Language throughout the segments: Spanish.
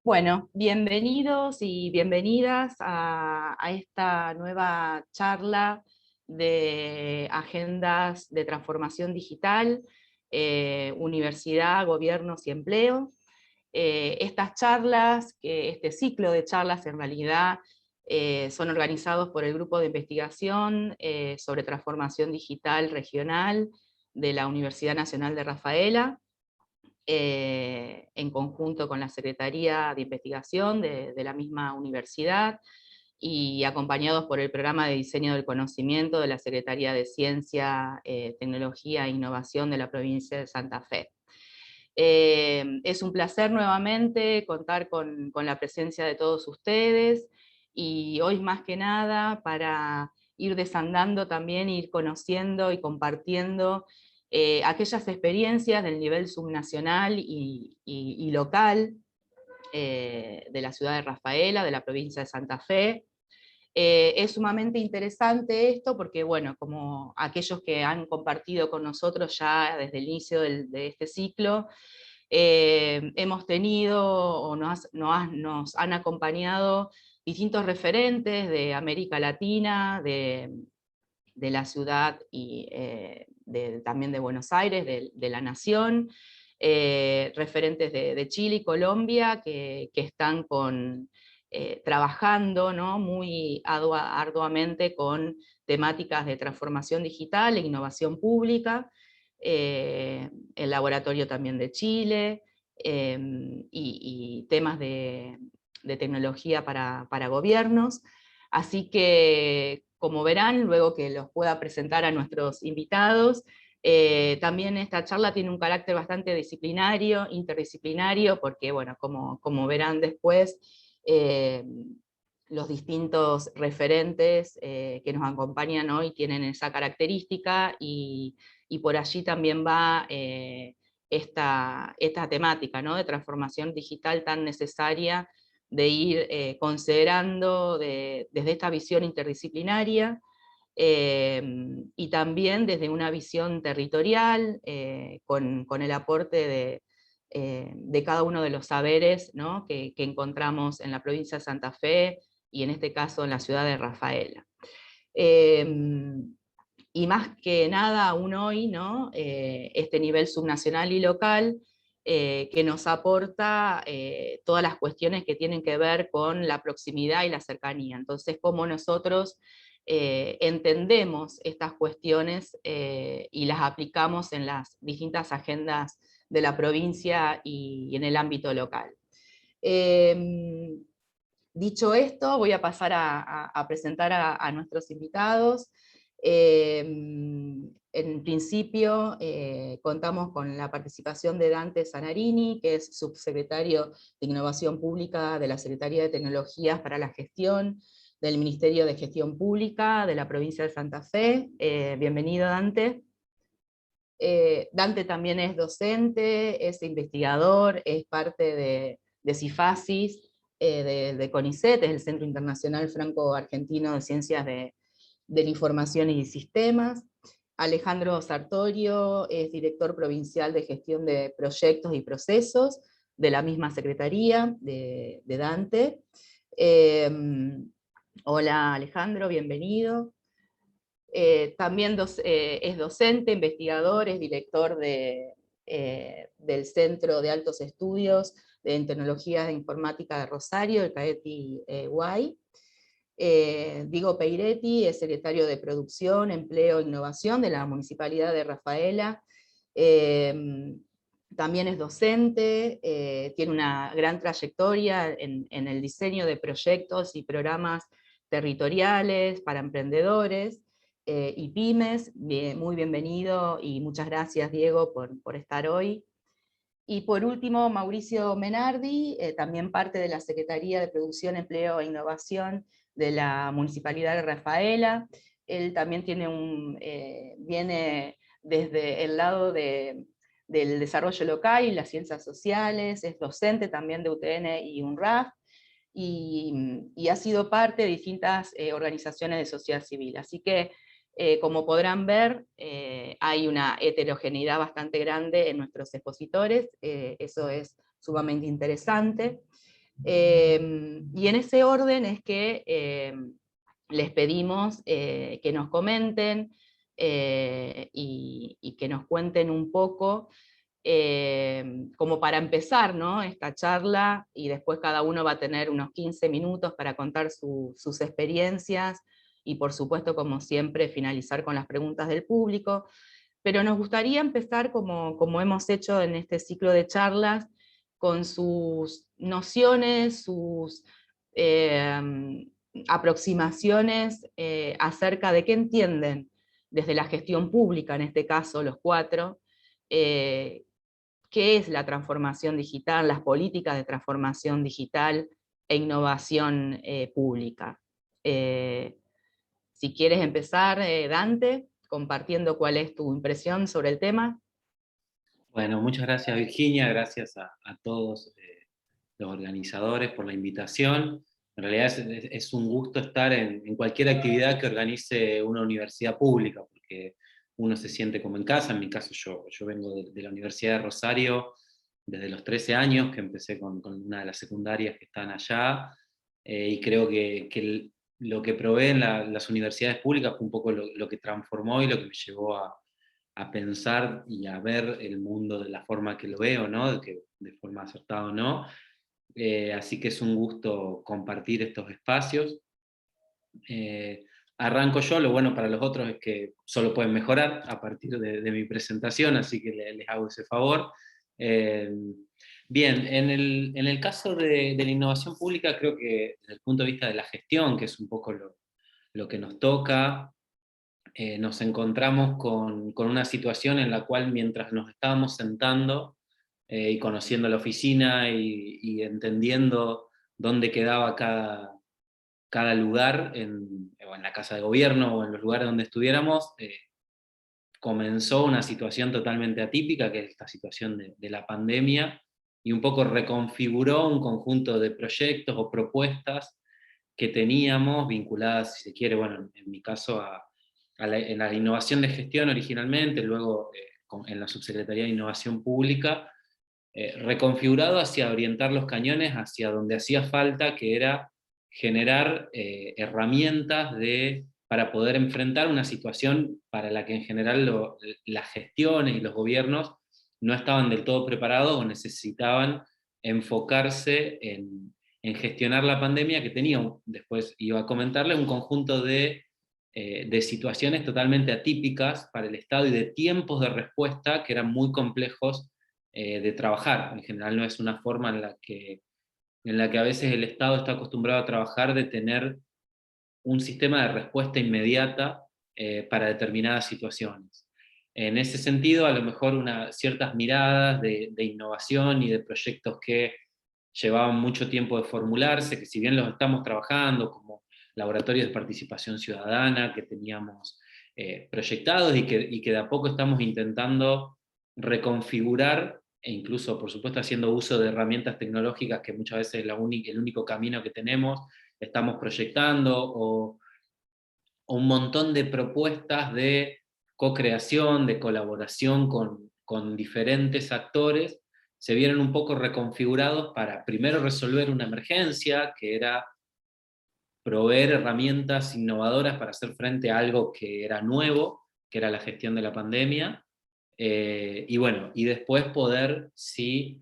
Bueno, bienvenidos y bienvenidas a esta nueva charla de agendas de transformación digital, universidad, gobiernos y empleo. Estas charlas, este ciclo de charlas en realidad son organizados por el Grupo de Investigación sobre Transformación Digital Regional de la Universidad Nacional de Rafaela, en conjunto con la Secretaría de Investigación de la misma universidad, y acompañados por el Programa de Diseño del Conocimiento de la Secretaría de Ciencia, Tecnología e Innovación de la provincia de Santa Fe. Es un placer nuevamente contar con la presencia de todos ustedes, y hoy más que nada para ir desandando también, ir conociendo y compartiendo aquellas experiencias del nivel subnacional y local de la ciudad de Rafaela, de la provincia de Santa Fe. Es sumamente interesante esto porque, bueno, como aquellos que han compartido con nosotros ya desde el inicio de este ciclo, hemos tenido o nos han acompañado distintos referentes de América Latina, de la ciudad y también de Buenos Aires, de la nación, referentes de Chile y Colombia que están trabajando, ¿no?, muy arduamente con temáticas de transformación digital e innovación pública, el laboratorio también de Chile, y temas de tecnología para gobiernos. Así que, como verán, luego que los pueda presentar a nuestros invitados, también esta charla tiene un carácter bastante disciplinario, interdisciplinario, porque, bueno, como verán después, los distintos referentes que nos acompañan hoy tienen esa característica, y por allí también va esta temática, ¿no?, de transformación digital tan necesaria de ir considerando desde esta visión interdisciplinaria, y también desde una visión territorial, con el aporte de cada uno de los saberes, ¿no?, que encontramos en la provincia de Santa Fe, y en este caso en la ciudad de Rafaela. Y más que nada aún hoy, ¿no?, este nivel subnacional y local que nos aporta todas las cuestiones que tienen que ver con la proximidad y la cercanía. Entonces, cómo nosotros entendemos estas cuestiones y las aplicamos en las distintas agendas de la provincia y en el ámbito local. Dicho esto, voy a pasar a presentar a nuestros invitados. En principio, contamos con la participación de Dante Zanarini, que es subsecretario de Innovación Pública de la Secretaría de Tecnologías para la Gestión del Ministerio de Gestión Pública de la provincia de Santa Fe. Bienvenido, Dante. Dante también es docente, es investigador, es parte de CIFASIS, de CONICET, es el Centro Internacional Franco-Argentino de Ciencias de la Información y Sistemas. Alejandro Sartorio es director provincial de gestión de proyectos y procesos de la misma secretaría de Dante. Hola Alejandro, bienvenido. También es docente, investigador, es director del Centro de Altos Estudios en Tecnologías de Informática de Rosario, el CAETI UAI. Diego Peiretti es secretario de Producción, Empleo e Innovación de la Municipalidad de Rafaela. También es docente, tiene una gran trayectoria en el diseño de proyectos y programas territoriales para emprendedores y pymes. Muy bienvenido y muchas gracias, Diego, por estar hoy. Y por último, Mauricio Menardi, también parte de la Secretaría de Producción, Empleo e Innovación de la Municipalidad de Rafaela. Él también viene desde el lado del desarrollo local y las ciencias sociales, es docente también de UTN y UNRAF, y ha sido parte de distintas organizaciones de sociedad civil. Así que, como podrán ver, hay una heterogeneidad bastante grande en nuestros expositores, eso es sumamente interesante. Y en ese orden es que les pedimos que nos comenten y que nos cuenten un poco, como para empezar, ¿no?, esta charla, y después cada uno va a tener unos 15 minutos para contar sus experiencias, y por supuesto, como siempre, finalizar con las preguntas del público. Pero nos gustaría empezar, como hemos hecho en este ciclo de charlas, con sus nociones, sus eh, aproximaciones acerca de qué entienden desde la gestión pública, en este caso los cuatro, eh, qué es la transformación digital, las políticas de transformación digital e innovación pública. Si quieres empezar, Dante, compartiendo cuál es tu impresión sobre el tema. Bueno, muchas gracias Virginia, gracias a todos los organizadores por la invitación. En realidad es un gusto estar en cualquier actividad que organice una universidad pública, porque uno se siente como en casa. En mi caso yo vengo de la Universidad de Rosario desde los 13 años, que empecé con una de las secundarias que están allá, y creo que lo que proveen las universidades públicas fue un poco lo que transformó y lo que me llevó a pensar y a ver el mundo de la forma que lo veo, ¿no? De forma acertada o no. Así que es un gusto compartir estos espacios. Eh, Arranco yo, lo bueno para los otros es que solo pueden mejorar a partir de mi presentación, así que les hago ese favor. Eh, Bien, en el caso de la innovación pública, creo que desde el punto de vista de la gestión, que es un poco lo que nos toca, nos encontramos con una situación en la cual mientras nos estábamos sentando y conociendo la oficina y entendiendo dónde quedaba cada lugar o en la casa de gobierno o en los lugares donde estuviéramos, comenzó una situación totalmente atípica, que es esta situación de la pandemia, y un poco reconfiguró un conjunto de proyectos o propuestas que teníamos vinculadas, si se quiere, bueno, en mi caso en la innovación de gestión originalmente, luego en la Subsecretaría de Innovación Pública, reconfigurado hacia orientar los cañones hacia donde hacía falta, que era generar herramientas para poder enfrentar una situación para la que en general las gestiones y los gobiernos no estaban del todo preparados o necesitaban enfocarse en gestionar la pandemia, que tenía, después iba a comentarles, un conjunto de situaciones totalmente atípicas para el Estado y de tiempos de respuesta que eran muy complejos de trabajar. En general no es una forma en la que a veces el Estado está acostumbrado a trabajar, de tener un sistema de respuesta inmediata para determinadas situaciones. En ese sentido, a lo mejor ciertas miradas de innovación y de proyectos que llevaban mucho tiempo de formularse, que si bien los estamos trabajando, como laboratorios de participación ciudadana que teníamos proyectados y que de a poco estamos intentando reconfigurar, e incluso, por supuesto, haciendo uso de herramientas tecnológicas que muchas veces es el único camino que tenemos, estamos proyectando, o un montón de propuestas de co-creación, de colaboración con diferentes actores, se vieron un poco reconfigurados para primero resolver una emergencia, que era proveer herramientas innovadoras para hacer frente a algo que era nuevo, que era la gestión de la pandemia, y bueno, y después poder sí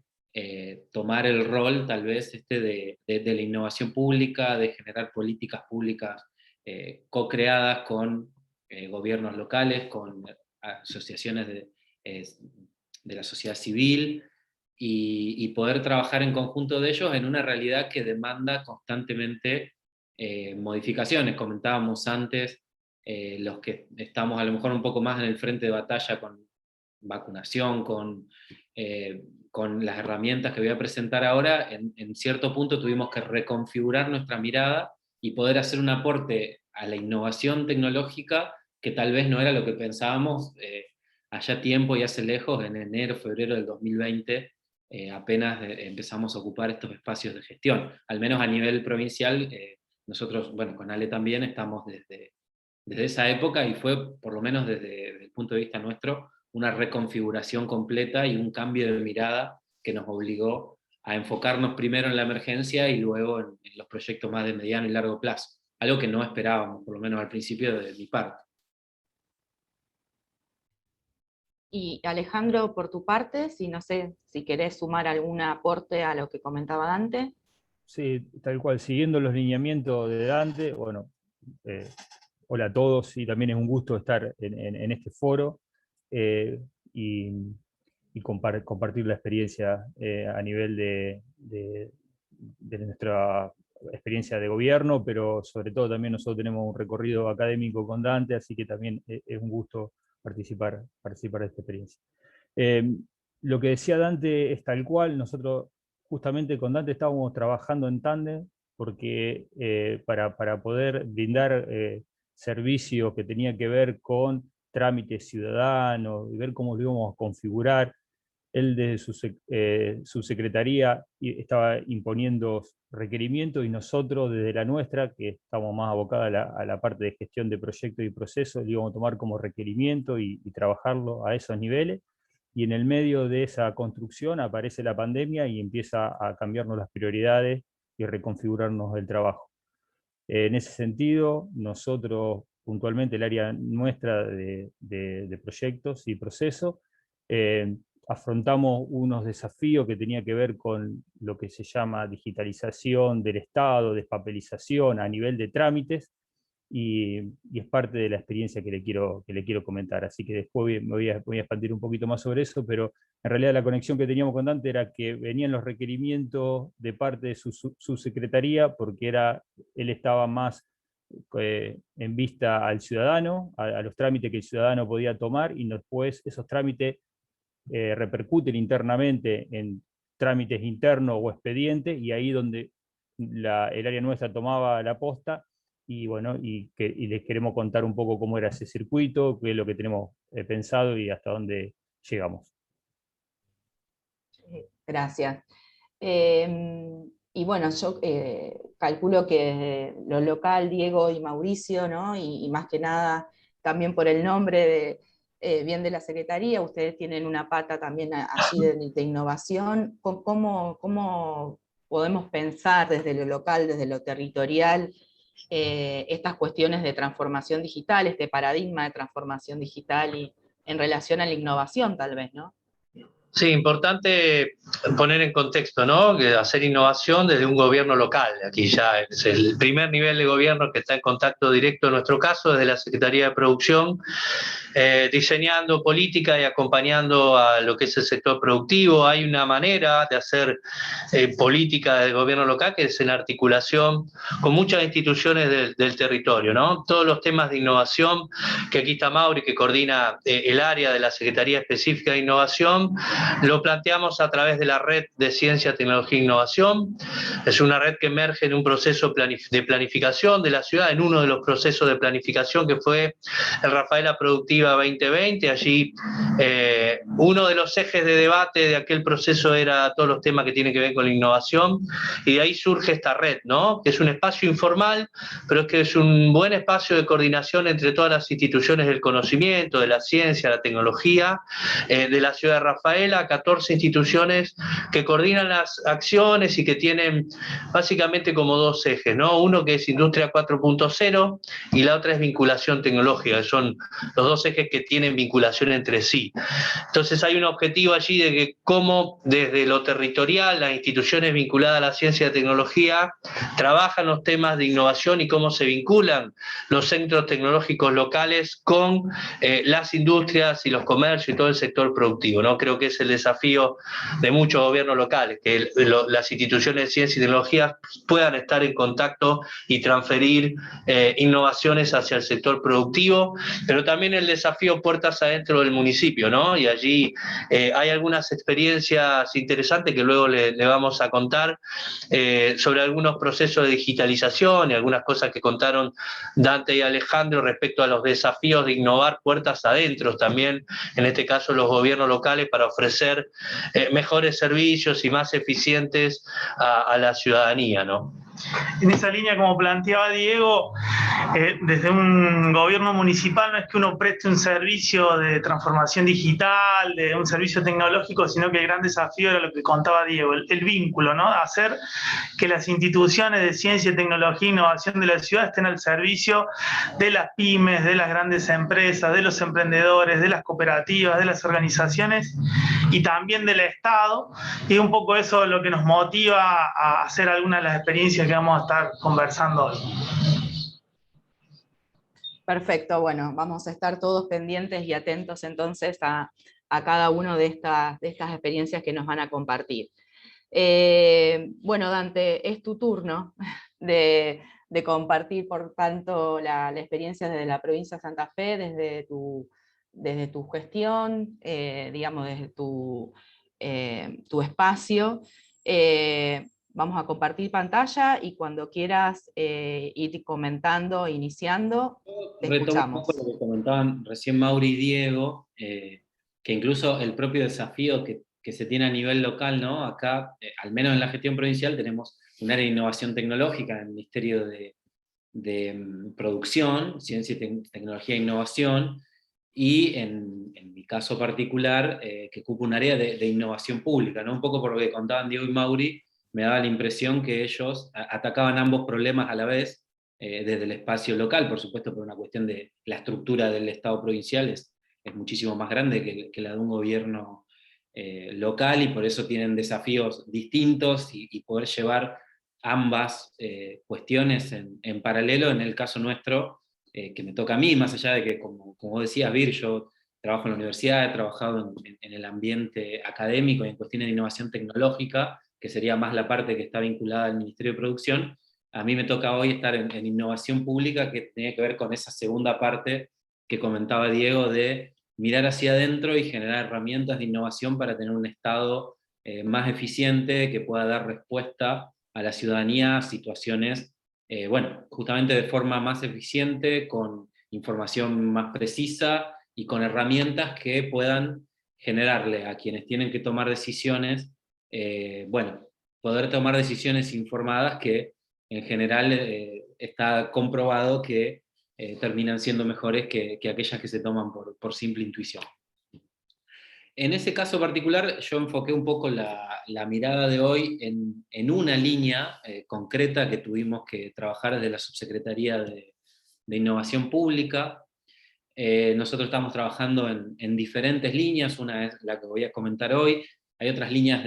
tomar el rol tal vez de la innovación pública, de generar políticas públicas co-creadas con gobiernos locales, con asociaciones eh, de la sociedad civil, y poder trabajar en conjunto de ellos en una realidad que demanda constantemente modificaciones. Comentábamos antes, los que estamos a lo mejor un poco más en el frente de batalla con vacunación, con las herramientas que voy a presentar ahora, en cierto punto tuvimos que reconfigurar nuestra mirada y poder hacer un aporte a la innovación tecnológica que tal vez no era lo que pensábamos allá tiempo y hace lejos, en enero, febrero del 2020, apenas empezamos a ocupar estos espacios de gestión, al menos a nivel provincial. Nosotros, bueno, con Ale también estamos desde esa época, y fue, por lo menos desde el punto de vista nuestro, una reconfiguración completa y un cambio de mirada que nos obligó a enfocarnos primero en la emergencia y luego en los proyectos más de mediano y largo plazo. Algo que no esperábamos, por lo menos al principio de mi parte. Y Alejandro, por tu parte, si no sé si querés sumar algún aporte a lo que comentaba Dante. Sí, tal cual, siguiendo los lineamientos de Dante, bueno, hola a todos, y también es un gusto estar en este foro y compartir la experiencia a nivel de nuestra experiencia de gobierno, pero sobre todo también nosotros tenemos un recorrido académico con Dante, así que también es un gusto participar de esta experiencia. Lo que decía Dante es tal cual. Nosotros justamente con Dante estábamos trabajando en tándem, porque para poder brindar servicios que tenía que ver con trámites ciudadanos y ver cómo lo íbamos a configurar, él desde su secretaría estaba imponiendo requerimientos, y nosotros desde la nuestra, que estamos más abocados a la parte de gestión de proyectos y procesos, lo íbamos a tomar como requerimiento y trabajarlo a esos niveles. Y en el medio de esa construcción aparece la pandemia y empieza a cambiarnos las prioridades y reconfigurarnos el trabajo. En ese sentido, nosotros, puntualmente el área nuestra de proyectos y procesos, afrontamos unos desafíos que tenían que ver con lo que se llama digitalización del Estado, despapelización a nivel de trámites, y es parte de la experiencia que le quiero comentar. Así que después voy a expandir un poquito más sobre eso, pero en realidad la conexión que teníamos con Dante era que venían los requerimientos de parte de su secretaría, porque él estaba más en vista al ciudadano, a los trámites que el ciudadano podía tomar, y después esos trámites repercuten internamente en trámites internos o expedientes, y ahí donde el área nuestra tomaba la posta. Y bueno, y les queremos contar un poco cómo era ese circuito, qué es lo que tenemos pensado y hasta dónde llegamos. Gracias. Y bueno, yo calculo que lo local, Diego y Mauricio, ¿no? Y más que nada, también por el nombre bien de la Secretaría, ustedes tienen una pata también allí de innovación. ¿Cómo podemos pensar desde lo local, desde lo territorial, estas cuestiones de transformación digital, este paradigma de transformación digital y en relación a la innovación tal vez, ¿no? Sí, importante poner en contexto, ¿no? Que hacer innovación desde un gobierno local. Aquí ya es el primer nivel de gobierno que está en contacto directo, en nuestro caso, desde la Secretaría de Producción, diseñando política y acompañando a lo que es el sector productivo. Hay una manera de hacer política del gobierno local que es en articulación con muchas instituciones del territorio, ¿no? Todos los temas de innovación, que aquí está Mauri, que coordina el área de la Secretaría Específica de Innovación, lo planteamos a través de la Red de Ciencia, Tecnología e Innovación. Es una red que emerge en un proceso de planificación de la ciudad, en uno de los procesos de planificación que fue el Rafaela Productiva 2020. Allí uno de los ejes de debate de aquel proceso era todos los temas que tienen que ver con la innovación, y de ahí surge esta red, ¿no? Que es un espacio informal, pero es que es un buen espacio de coordinación entre todas las instituciones del conocimiento, de la ciencia, la tecnología, de la ciudad de Rafaela, 14 instituciones que coordinan las acciones y que tienen básicamente como dos ejes, ¿no? Uno que es Industria 4.0 y la otra es vinculación tecnológica, que son los dos ejes que tienen vinculación entre sí. Entonces hay un objetivo allí de que cómo desde lo territorial las instituciones vinculadas a la ciencia y la tecnología trabajan los temas de innovación y cómo se vinculan los centros tecnológicos locales con las industrias y los comercios y todo el sector productivo, ¿no? Creo que es el desafío de muchos gobiernos locales, que las instituciones de ciencia y tecnología puedan estar en contacto y transferir innovaciones hacia el sector productivo, pero también el desafío puertas adentro del municipio, ¿no? Y allí hay algunas experiencias interesantes que luego le vamos a contar sobre algunos procesos de digitalización y algunas cosas que contaron Dante y Alejandro respecto a los desafíos de innovar puertas adentro también, en este caso los gobiernos locales, para ofrecer mejores servicios y más eficientes a la ciudadanía, ¿no? En esa línea, como planteaba Diego, desde un gobierno municipal no es que uno preste un servicio de transformación digital, de un servicio tecnológico, sino que el gran desafío era lo que contaba Diego, el vínculo, ¿no? Hacer que las instituciones de ciencia, tecnología e innovación de la ciudad estén al servicio de las pymes, de las grandes empresas, de los emprendedores, de las cooperativas, de las organizaciones y también del Estado, y un poco eso es lo que nos motiva a hacer algunas de las experiencias que vamos a estar conversando hoy. Perfecto, bueno, vamos a estar todos pendientes y atentos entonces a cada una de estas experiencias que nos van a compartir. Bueno, Dante, es tu turno de compartir, por tanto, la experiencia desde la provincia de Santa Fe, desde tu gestión, digamos, desde tu espacio. Vamos a compartir pantalla y cuando quieras ir comentando, iniciando, te Retomo un escuchamos. poco lo que comentaban recién Mauri y Diego, que incluso el propio desafío que se tiene a nivel local, ¿no? Acá, al menos en la gestión provincial, tenemos un área de innovación tecnológica en el Ministerio de Producción, Ciencia, Tecnología e Innovación, y en mi caso particular, que ocupa un área de innovación pública, ¿no? Un poco por lo que contaban Diego y Mauri, me daba la impresión que ellos atacaban ambos problemas a la vez, desde el espacio local, por supuesto, por una cuestión de la estructura del Estado provincial es muchísimo más grande que la de un gobierno local, y por eso tienen desafíos distintos, y poder llevar ambas cuestiones en paralelo. En el caso nuestro, que me toca a mí, más allá de que, como decías, Vir, yo trabajo en la universidad, he trabajado en el ambiente académico y en cuestiones de innovación tecnológica, que sería más la parte que está vinculada al Ministerio de Producción. A mí me toca hoy estar en innovación pública, que tiene que ver con esa segunda parte que comentaba Diego, de mirar hacia adentro y generar herramientas de innovación para tener un Estado más eficiente, que pueda dar respuesta a la ciudadanía a situaciones, bueno, justamente de forma más eficiente, con información más precisa y con herramientas que puedan generarle a quienes tienen que tomar decisiones, bueno, poder tomar decisiones informadas que en general está comprobado que terminan siendo mejores que aquellas que se toman por simple intuición. En ese caso particular, yo enfoqué un poco la mirada de hoy en una línea concreta que tuvimos que trabajar desde la Subsecretaría de Innovación Pública. Nosotros estamos trabajando en diferentes líneas, una es la que voy a comentar hoy. Hay otras líneas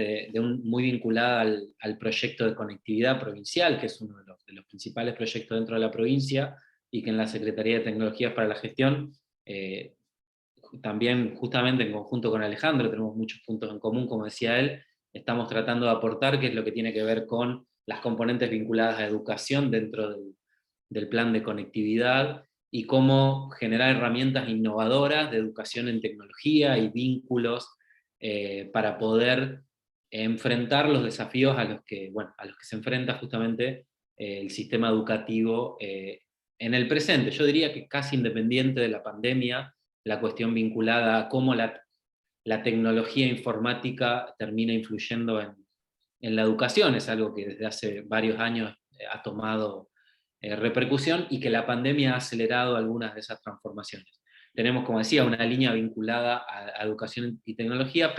muy vinculadas al proyecto de conectividad provincial, que es uno de los principales proyectos dentro de la provincia, y que en la Secretaría de Tecnologías para la Gestión, también justamente en conjunto con Alejandro, tenemos muchos puntos en común, como decía él, estamos tratando de aportar, que es lo que tiene que ver con las componentes vinculadas a educación dentro del plan de conectividad, y cómo generar herramientas innovadoras de educación en tecnología y vínculos para poder enfrentar los desafíos a los que se enfrenta justamente el sistema educativo en el presente. Yo diría que casi independiente de la pandemia, la cuestión vinculada a cómo la tecnología informática termina influyendo en la educación, es algo que desde hace varios años ha tomado repercusión, y que la pandemia ha acelerado algunas de esas transformaciones. Tenemos, como decía, una línea vinculada a educación y tecnología,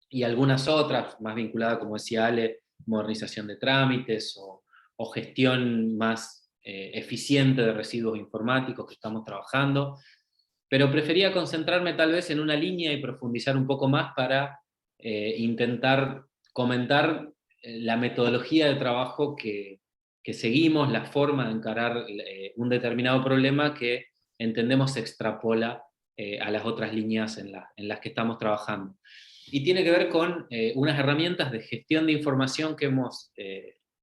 y algunas otras más vinculadas, como decía Ale, modernización de trámites o gestión más eficiente de residuos informáticos que estamos trabajando. Pero prefería concentrarme tal vez en una línea y profundizar un poco más para intentar comentar la metodología de trabajo que seguimos, la forma de encarar un determinado problema que entendemos se extrapola a las otras líneas en las que estamos trabajando. Y tiene que ver con unas herramientas de gestión de información que hemos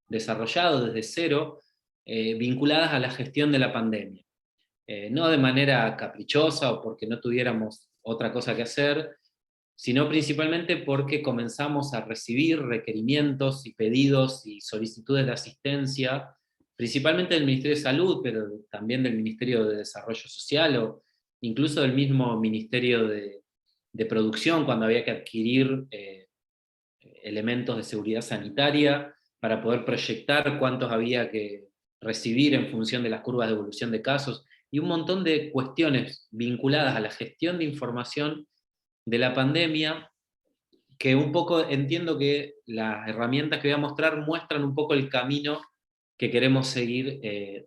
desarrollado desde cero, vinculadas a la gestión de la pandemia. No de manera caprichosa o porque no tuviéramos otra cosa que hacer, sino principalmente porque comenzamos a recibir requerimientos y pedidos y solicitudes de asistencia, principalmente del Ministerio de Salud, pero también del Ministerio de Desarrollo Social, o incluso del mismo Ministerio de Producción, cuando había que adquirir elementos de seguridad sanitaria para poder proyectar cuántos había que recibir en función de las curvas de evolución de casos, y un montón de cuestiones vinculadas a la gestión de información de la pandemia, que un poco entiendo que las herramientas que voy a mostrar muestran un poco el camino que queremos seguir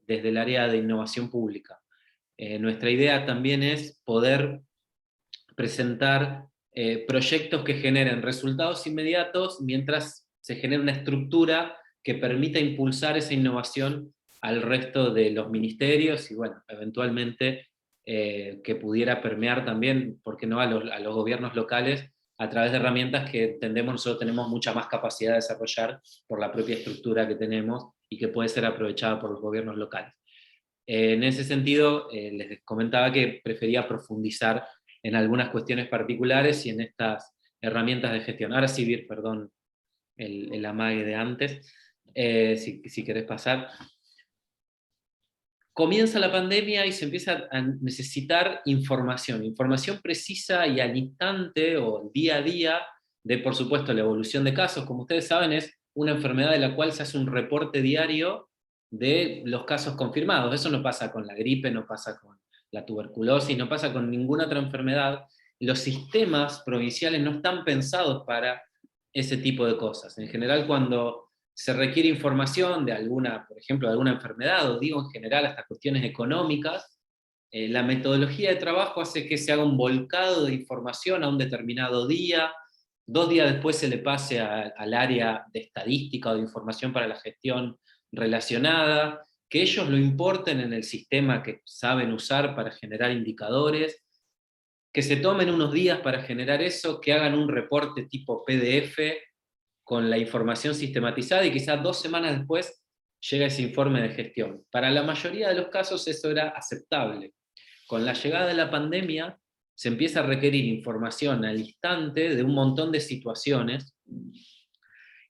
desde el área de innovación pública. Nuestra idea también es poder presentar proyectos que generen resultados inmediatos mientras se genera una estructura que permita impulsar esa innovación al resto de los ministerios y, bueno, eventualmente que pudiera permear también, ¿por qué no?, a los gobiernos locales a través de herramientas que entendemos nosotros tenemos mucha más capacidad de desarrollar por la propia estructura que tenemos y que puede ser aprovechada por los gobiernos locales. En ese sentido, les comentaba que prefería profundizar en algunas cuestiones particulares y en estas herramientas de gestión. Ahora sí, Vir, perdón, el amague de antes, si querés pasar. Comienza la pandemia y se empieza a necesitar información precisa y al instante o día a día de, por supuesto, la evolución de casos. Como ustedes saben, es una enfermedad de la cual se hace un reporte diario de los casos confirmados. Eso no pasa con la gripe, no pasa con la tuberculosis, no pasa con ninguna otra enfermedad. Los sistemas provinciales no están pensados para ese tipo de cosas. En general, cuando se requiere información de alguna, por ejemplo, de alguna enfermedad, o digo en general hasta cuestiones económicas, la metodología de trabajo hace que se haga un volcado de información a un determinado día, 2 días después se le pase al área de estadística o de información para la gestión relacionada, que ellos lo importen en el sistema que saben usar para generar indicadores, que se tomen unos días para generar eso, que hagan un reporte tipo PDF, con la información sistematizada, y quizás 2 semanas después llega ese informe de gestión. Para la mayoría de los casos eso era aceptable. Con la llegada de la pandemia se empieza a requerir información al instante de un montón de situaciones,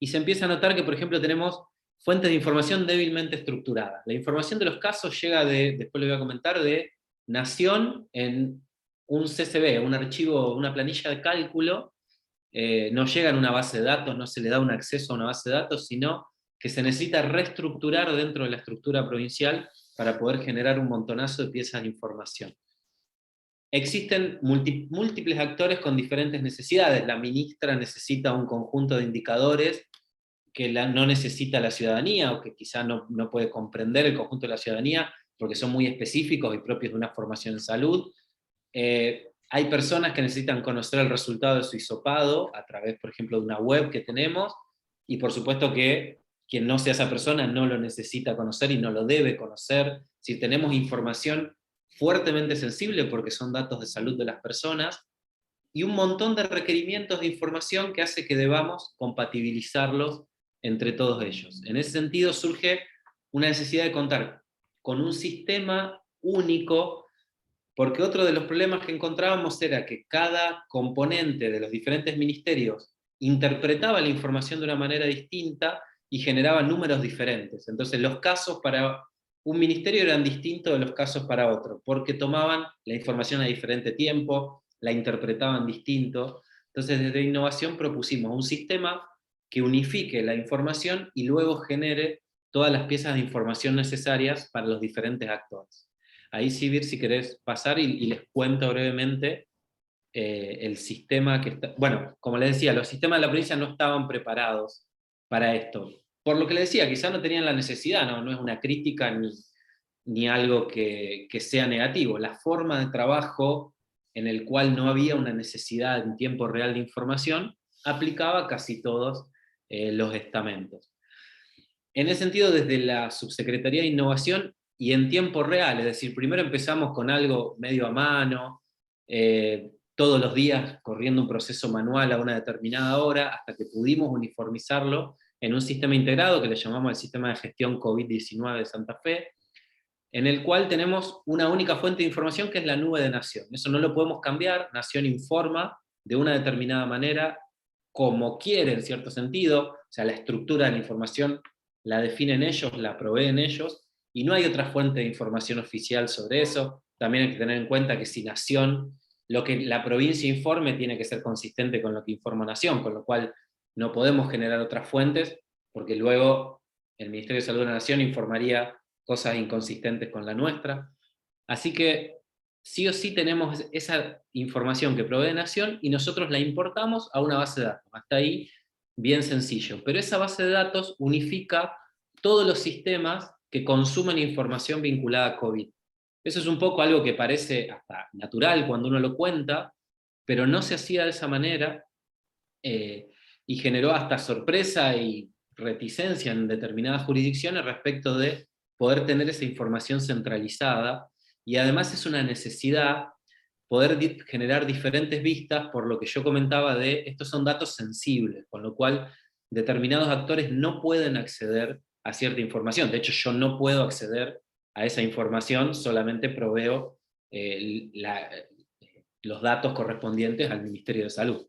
y se empieza a notar que, por ejemplo, tenemos fuentes de información débilmente estructuradas. La información de los casos llega después les voy a comentar, de Nación en un CSV, un archivo, una planilla de cálculo. No llega en una base de datos, no se le da un acceso a una base de datos, sino que se necesita reestructurar dentro de la estructura provincial para poder generar un montonazo de piezas de información. Existen múltiples actores con diferentes necesidades. La ministra necesita un conjunto de indicadores que no necesita la ciudadanía, o que quizá no puede comprender el conjunto de la ciudadanía, porque son muy específicos y propios de una formación en salud. Hay personas que necesitan conocer el resultado de su hisopado a través, por ejemplo, de una web que tenemos, y por supuesto que quien no sea esa persona no lo necesita conocer y no lo debe conocer. Si tenemos información fuertemente sensible porque son datos de salud de las personas, y un montón de requerimientos de información que hace que debamos compatibilizarlos entre todos ellos. En ese sentido surge una necesidad de contar con un sistema único, porque otro de los problemas que encontrábamos era que cada componente de los diferentes ministerios interpretaba la información de una manera distinta y generaba números diferentes. Entonces los casos para un ministerio eran distintos de los casos para otro, porque tomaban la información a diferente tiempo, la interpretaban distinto. Entonces desde innovación propusimos un sistema que unifique la información y luego genere todas las piezas de información necesarias para los diferentes actores. Ahí sí, Vir, si querés pasar y les cuento brevemente el sistema que está... Bueno, como les decía, los sistemas de la provincia no estaban preparados para esto. Por lo que les decía, quizás no tenían la necesidad, no es una crítica ni algo que sea negativo. La forma de trabajo en el cual no había una necesidad en tiempo real de información, aplicaba a casi todos los estamentos. En ese sentido, desde la Subsecretaría de Innovación, y en tiempo real, es decir, primero empezamos con algo medio a mano, todos los días corriendo un proceso manual a una determinada hora, hasta que pudimos uniformizarlo en un sistema integrado que le llamamos el Sistema de Gestión COVID-19 de Santa Fe, en el cual tenemos una única fuente de información que es la nube de Nación. Eso no lo podemos cambiar, Nación informa de una determinada manera, como quiere en cierto sentido, o sea, la estructura de la información la definen ellos, la proveen ellos, y no hay otra fuente de información oficial sobre eso. También hay que tener en cuenta que si Nación, lo que la provincia informe tiene que ser consistente con lo que informa Nación, con lo cual no podemos generar otras fuentes, porque luego el Ministerio de Salud de la Nación informaría cosas inconsistentes con la nuestra. Así que sí o sí tenemos esa información que provee Nación y nosotros la importamos a una base de datos. Hasta ahí, bien sencillo. Pero esa base de datos unifica todos los sistemas que consumen información vinculada a COVID. Eso es un poco algo que parece hasta natural cuando uno lo cuenta, pero no se hacía de esa manera, y generó hasta sorpresa y reticencia en determinadas jurisdicciones respecto de poder tener esa información centralizada, y además es una necesidad poder generar diferentes vistas, por lo que yo comentaba de estos son datos sensibles, con lo cual determinados actores no pueden acceder a cierta información. De hecho, yo no puedo acceder a esa información, solamente proveo los datos correspondientes al Ministerio de Salud.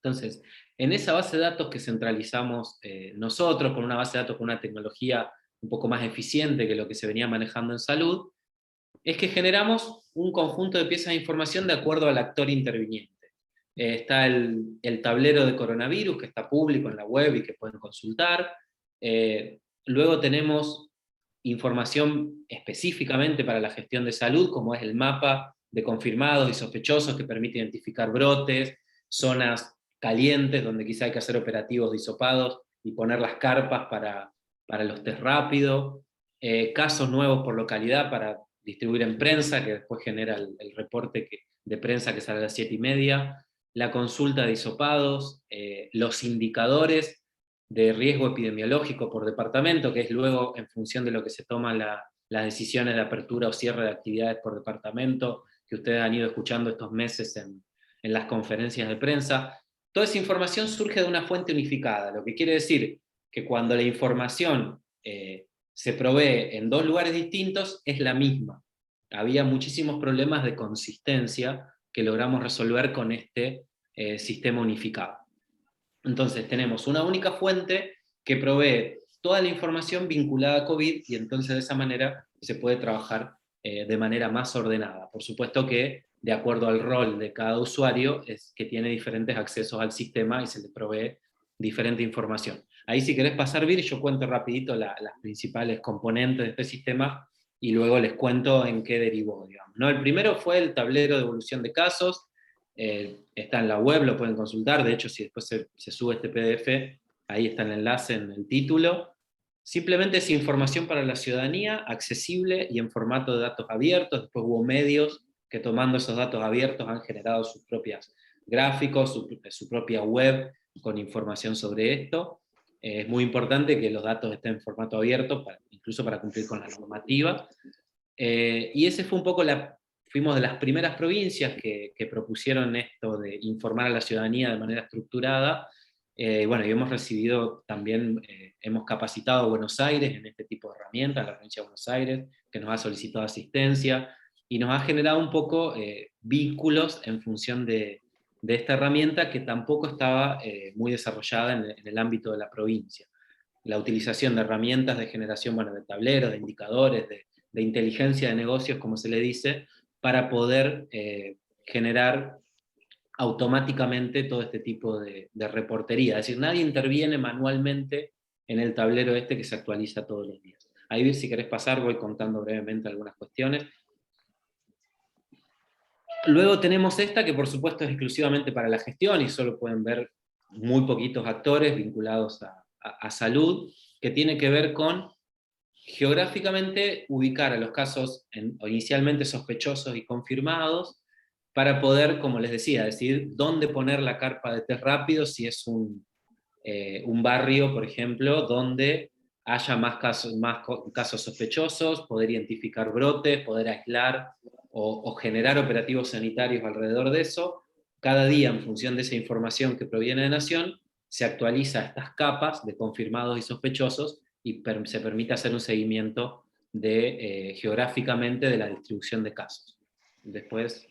Entonces, en esa base de datos que centralizamos nosotros, con una base de datos con una tecnología un poco más eficiente que lo que se venía manejando en salud, es que generamos un conjunto de piezas de información de acuerdo al actor interviniente. Está el tablero de coronavirus, que está público en la web y que pueden consultar. Luego tenemos información específicamente para la gestión de salud, como es el mapa de confirmados y sospechosos, que permite identificar brotes, zonas calientes, donde quizá hay que hacer operativos de hisopados y poner las carpas para los test rápidos, casos nuevos por localidad para distribuir en prensa, que después genera el reporte de prensa que sale a las 7:30, la consulta de hisopados, los indicadores de riesgo epidemiológico por departamento, que es luego en función de lo que se toman las decisiones de apertura o cierre de actividades por departamento, que ustedes han ido escuchando estos meses en las conferencias de prensa. Toda esa información surge de una fuente unificada, lo que quiere decir que cuando la información se provee en dos lugares distintos, es la misma. Había muchísimos problemas de consistencia que logramos resolver con este sistema unificado. Entonces tenemos una única fuente que provee toda la información vinculada a COVID, y entonces de esa manera se puede trabajar de manera más ordenada. Por supuesto que de acuerdo al rol de cada usuario, es que tiene diferentes accesos al sistema y se le provee diferente información. Ahí si querés pasar, Vir, yo cuento rapidito las principales componentes de este sistema, y luego les cuento en qué derivó, digamos, ¿no? El primero fue el tablero de evolución de casos, está en la web, lo pueden consultar, de hecho si después se sube este PDF, ahí está el enlace en el título. Simplemente es información para la ciudadanía, accesible y en formato de datos abiertos. Después hubo medios que tomando esos datos abiertos han generado sus propios gráficos, su propia web con información sobre esto. Es muy importante que los datos estén en formato abierto, incluso para cumplir con la normativa. Y ese fue un poco fuimos de las primeras provincias que propusieron esto de informar a la ciudadanía de manera estructurada. Bueno, y hemos recibido también, hemos capacitado a Buenos Aires en este tipo de herramientas, la provincia de Buenos Aires, que nos ha solicitado asistencia, y nos ha generado un poco vínculos en función de esta herramienta que tampoco estaba muy desarrollada en el ámbito de la provincia. La utilización de herramientas de generación, bueno, de tableros, de indicadores, de inteligencia de negocios, como se le dice, para poder generar automáticamente todo este tipo de reportería. Es decir, nadie interviene manualmente en el tablero este que se actualiza todos los días. Ahí, si querés pasar, voy contando brevemente algunas cuestiones. Luego tenemos esta, que por supuesto es exclusivamente para la gestión, y solo pueden ver muy poquitos actores vinculados a salud, que tiene que ver con geográficamente ubicar a los casos inicialmente sospechosos y confirmados, para poder, como les decía, decidir dónde poner la carpa de test rápido, si es un barrio, por ejemplo, donde haya más casos sospechosos, poder identificar brotes, poder aislar o generar operativos sanitarios alrededor de eso. Cada día, en función de esa información que proviene de Nación, se actualiza estas capas de confirmados y sospechosos, y se permite hacer un seguimiento geográficamente de la distribución de casos. Después...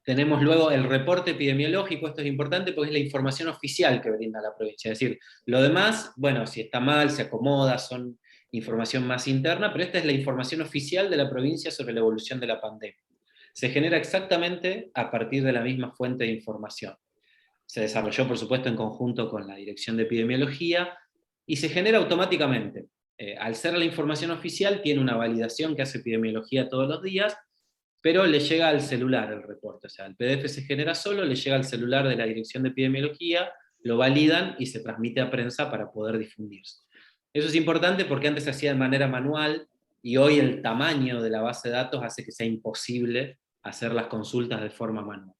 tenemos luego el reporte epidemiológico. Esto es importante porque es la información oficial que brinda la provincia. Es decir, lo demás, bueno, si está mal, se acomoda, son información más interna, pero esta es la información oficial de la provincia sobre la evolución de la pandemia. Se genera exactamente a partir de la misma fuente de información. se desarrolló por supuesto en conjunto con la Dirección de Epidemiología, y se genera automáticamente. Al ser la información oficial, tiene una validación que hace Epidemiología todos los días, pero le llega al celular el reporte, o sea, el PDF se genera solo, le llega al celular de la Dirección de Epidemiología, lo validan y se transmite a prensa para poder difundirse. Eso es importante porque antes se hacía de manera manual, y hoy el tamaño de la base de datos hace que sea imposible hacer las consultas de forma manual.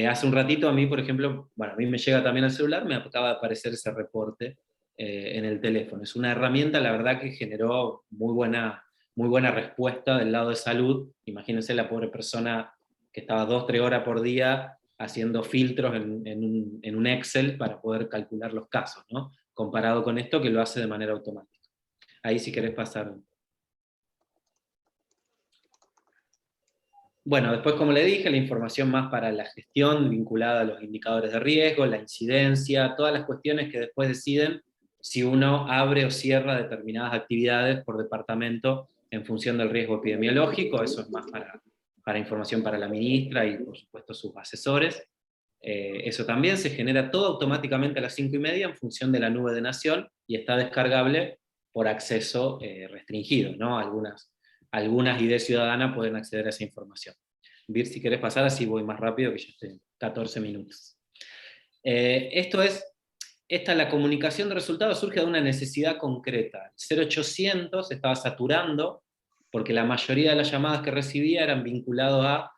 Hace un ratito a mí, por ejemplo, bueno, a mí me llega también al celular, me acaba de aparecer ese reporte en el teléfono. Es una herramienta, la verdad, que generó muy buena respuesta del lado de salud. Imagínense la pobre persona que estaba 2-3 horas por día haciendo filtros en un Excel para poder calcular los casos, ¿no? Comparado con esto que lo hace de manera automática. Ahí si querés pasar. Bueno, después, como le dije, la información más para la gestión vinculada a los indicadores de riesgo, la incidencia, todas las cuestiones que después deciden si uno abre o cierra determinadas actividades por departamento en función del riesgo epidemiológico. Eso es más para información para la ministra y por supuesto sus asesores. Eso también se genera todo automáticamente a las 5:30 en función de la nube de Nación, y está descargable por acceso restringido, ¿no? Algunas ID ciudadana pueden acceder a esa información. Vir, si querés pasar, así voy más rápido, que ya estoy en 14 minutos. Esta es la comunicación de resultados, surge de una necesidad concreta. El 0800 estaba saturando, porque la mayoría de las llamadas que recibía eran vinculadas a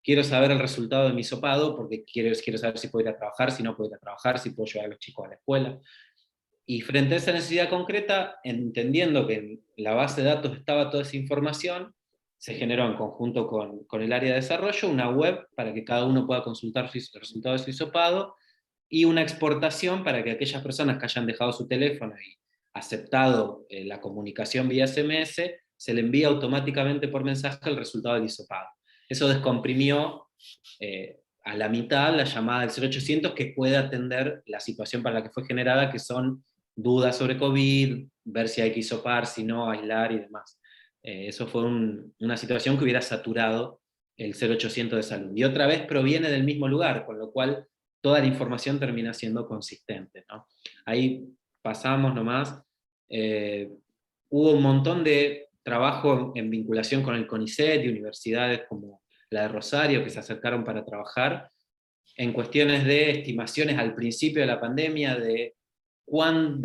quiero saber el resultado de mi hisopado, porque quiero saber si puedo ir a trabajar, si no puedo ir a trabajar, si puedo llevar a los chicos a la escuela. Y frente a esa necesidad concreta, entendiendo que en la base de datos estaba toda esa información, se generó en conjunto con el área de desarrollo una web para que cada uno pueda consultar el resultado de su hisopado, y una exportación para que aquellas personas que hayan dejado su teléfono y aceptado la comunicación vía SMS, se le envía automáticamente por mensaje el resultado del hisopado. Eso descomprimió a la mitad la llamada del 0800 que puede atender la situación para la que fue generada, que son dudas sobre COVID, ver si hay que hisopar, si no, aislar y demás. Eso fue una situación que hubiera saturado el 0800 de salud. Y otra vez proviene del mismo lugar, con lo cual toda la información termina siendo consistente, ¿no? Ahí pasamos nomás. Hubo un montón de trabajo en vinculación con el CONICET y universidades como la de Rosario, que se acercaron para trabajar en cuestiones de estimaciones al principio de la pandemia, de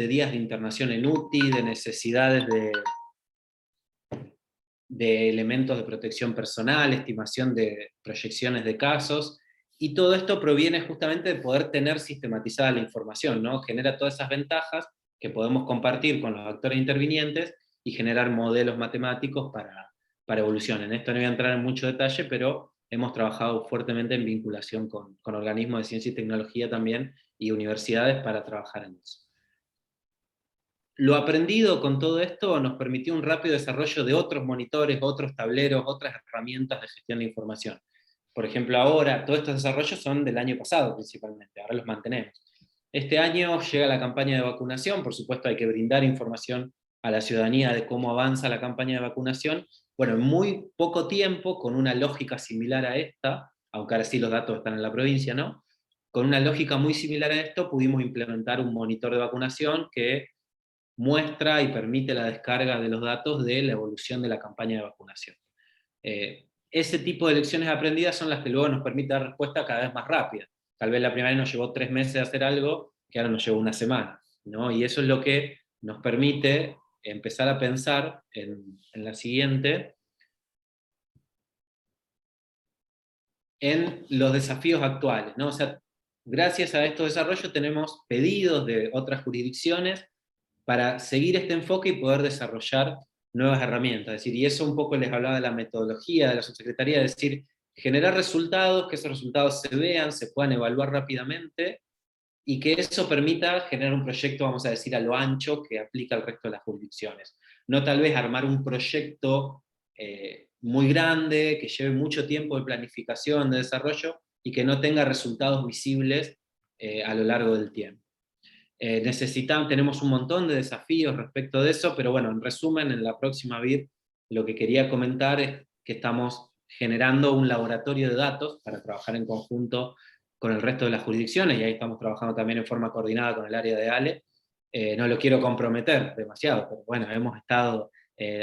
días de internación en UTI, de necesidades de elementos de protección personal, estimación de proyecciones de casos, y todo esto proviene justamente de poder tener sistematizada la información, ¿no? Genera todas esas ventajas que podemos compartir con los actores intervinientes y generar modelos matemáticos para evolución. En esto no voy a entrar en mucho detalle, pero hemos trabajado fuertemente en vinculación con organismos de ciencia y tecnología también, y universidades para trabajar en eso. Lo aprendido con todo esto nos permitió un rápido desarrollo de otros monitores, otros tableros, otras herramientas de gestión de información. Por ejemplo, ahora, todos estos desarrollos son del año pasado principalmente, ahora los mantenemos. Este año llega la campaña de vacunación, por supuesto hay que brindar información a la ciudadanía de cómo avanza la campaña de vacunación. Bueno, en muy poco tiempo, con una lógica similar a esta, aunque ahora sí los datos están en la provincia, ¿no? Con una lógica muy similar a esto, pudimos implementar un monitor de vacunación que muestra y permite la descarga de los datos de la evolución de la campaña de vacunación. Ese tipo de lecciones aprendidas son las que luego nos permiten dar respuesta cada vez más rápida. Tal vez la primera vez nos llevó 3 meses hacer algo, que ahora nos llevó 1 semana, ¿no? Y eso es lo que nos permite empezar a pensar en la siguiente, en los desafíos actuales, ¿no? O sea, gracias a estos desarrollos tenemos pedidos de otras jurisdicciones para seguir este enfoque y poder desarrollar nuevas herramientas. Es decir, y eso un poco les hablaba de la metodología de la subsecretaría, es decir, generar resultados, que esos resultados se vean, se puedan evaluar rápidamente, y que eso permita generar un proyecto, vamos a decir, a lo ancho, que aplica al resto de las jurisdicciones. No tal vez armar un proyecto muy grande, que lleve mucho tiempo de planificación, de desarrollo, y que no tenga resultados visibles a lo largo del tiempo. Tenemos un montón de desafíos respecto de eso, pero bueno, en resumen, en la próxima BID lo que quería comentar es que estamos generando un laboratorio de datos para trabajar en conjunto con el resto de las jurisdicciones, y ahí estamos trabajando también en forma coordinada con el área de ALE. No lo quiero comprometer demasiado, pero bueno, hemos estado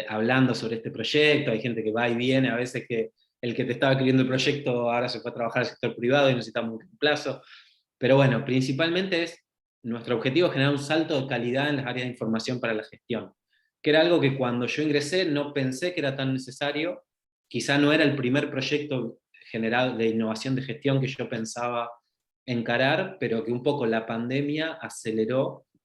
hablando sobre este proyecto, hay gente que va y viene, a veces que el que te estaba escribiendo el proyecto ahora se fue a trabajar al sector privado y necesitamos un plazo, pero bueno, principalmente nuestro objetivo es generar un salto de calidad en las áreas de información para la gestión, que era algo que cuando yo ingresé no pensé que era tan necesario, quizá no era el primer proyecto general de innovación de gestión que yo pensaba encarar, pero que un poco la pandemia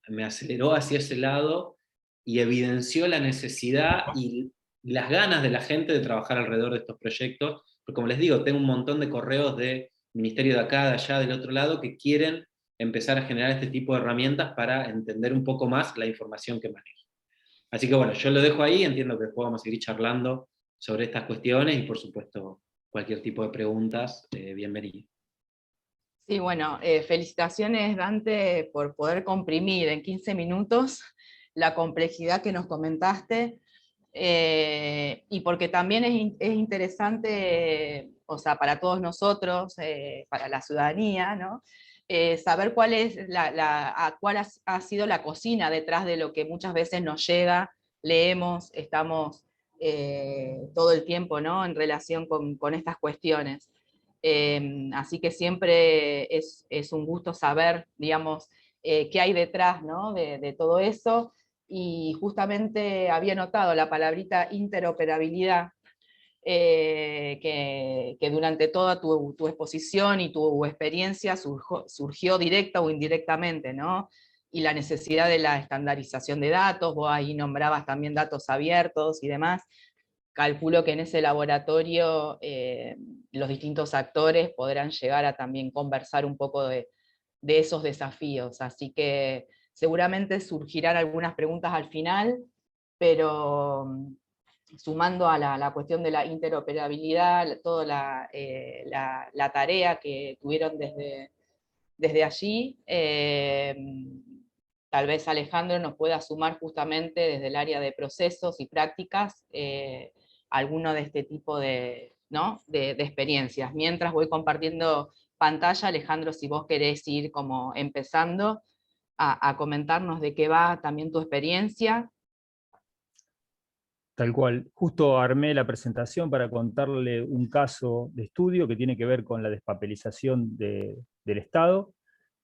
me aceleró hacia ese lado y evidenció la necesidad y las ganas de la gente de trabajar alrededor de estos proyectos, porque como les digo, tengo un montón de correos de ministerio de acá, de allá, del otro lado, que quieren empezar a generar este tipo de herramientas para entender un poco más la información que manejo. Así que bueno, yo lo dejo ahí, entiendo que después vamos a seguir charlando sobre estas cuestiones y por supuesto cualquier tipo de preguntas, bienvenido. Sí, bueno, felicitaciones Dante por poder comprimir en 15 minutos la complejidad que nos comentaste, y porque también es interesante, o sea, para todos nosotros, para la ciudadanía, ¿no? Saber cuál es cuál ha sido la cocina detrás de lo que muchas veces nos llega, leemos, estamos todo el tiempo, ¿no?, en relación con estas cuestiones. Así que siempre es un gusto saber, digamos, qué hay detrás, ¿no?, de todo eso. Y justamente había notado la palabrita interoperabilidad, que durante toda tu exposición y tu experiencia surgió directa o indirectamente, ¿no? Y la necesidad de la estandarización de datos, vos ahí nombrabas también datos abiertos y demás. Calculo que en ese laboratorio los distintos actores podrán llegar a también conversar un poco de esos desafíos, así que seguramente surgirán algunas preguntas al final, pero sumando a la cuestión de la interoperabilidad, toda la tarea que tuvieron desde allí, tal vez Alejandro nos pueda sumar justamente desde el área de procesos y prácticas alguno de este tipo ¿no?, de experiencias. Mientras voy compartiendo pantalla, Alejandro, si vos querés ir como empezando a comentarnos de qué va también tu experiencia. Tal cual. Justo armé la presentación para contarle un caso de estudio que tiene que ver con la despapelización del Estado,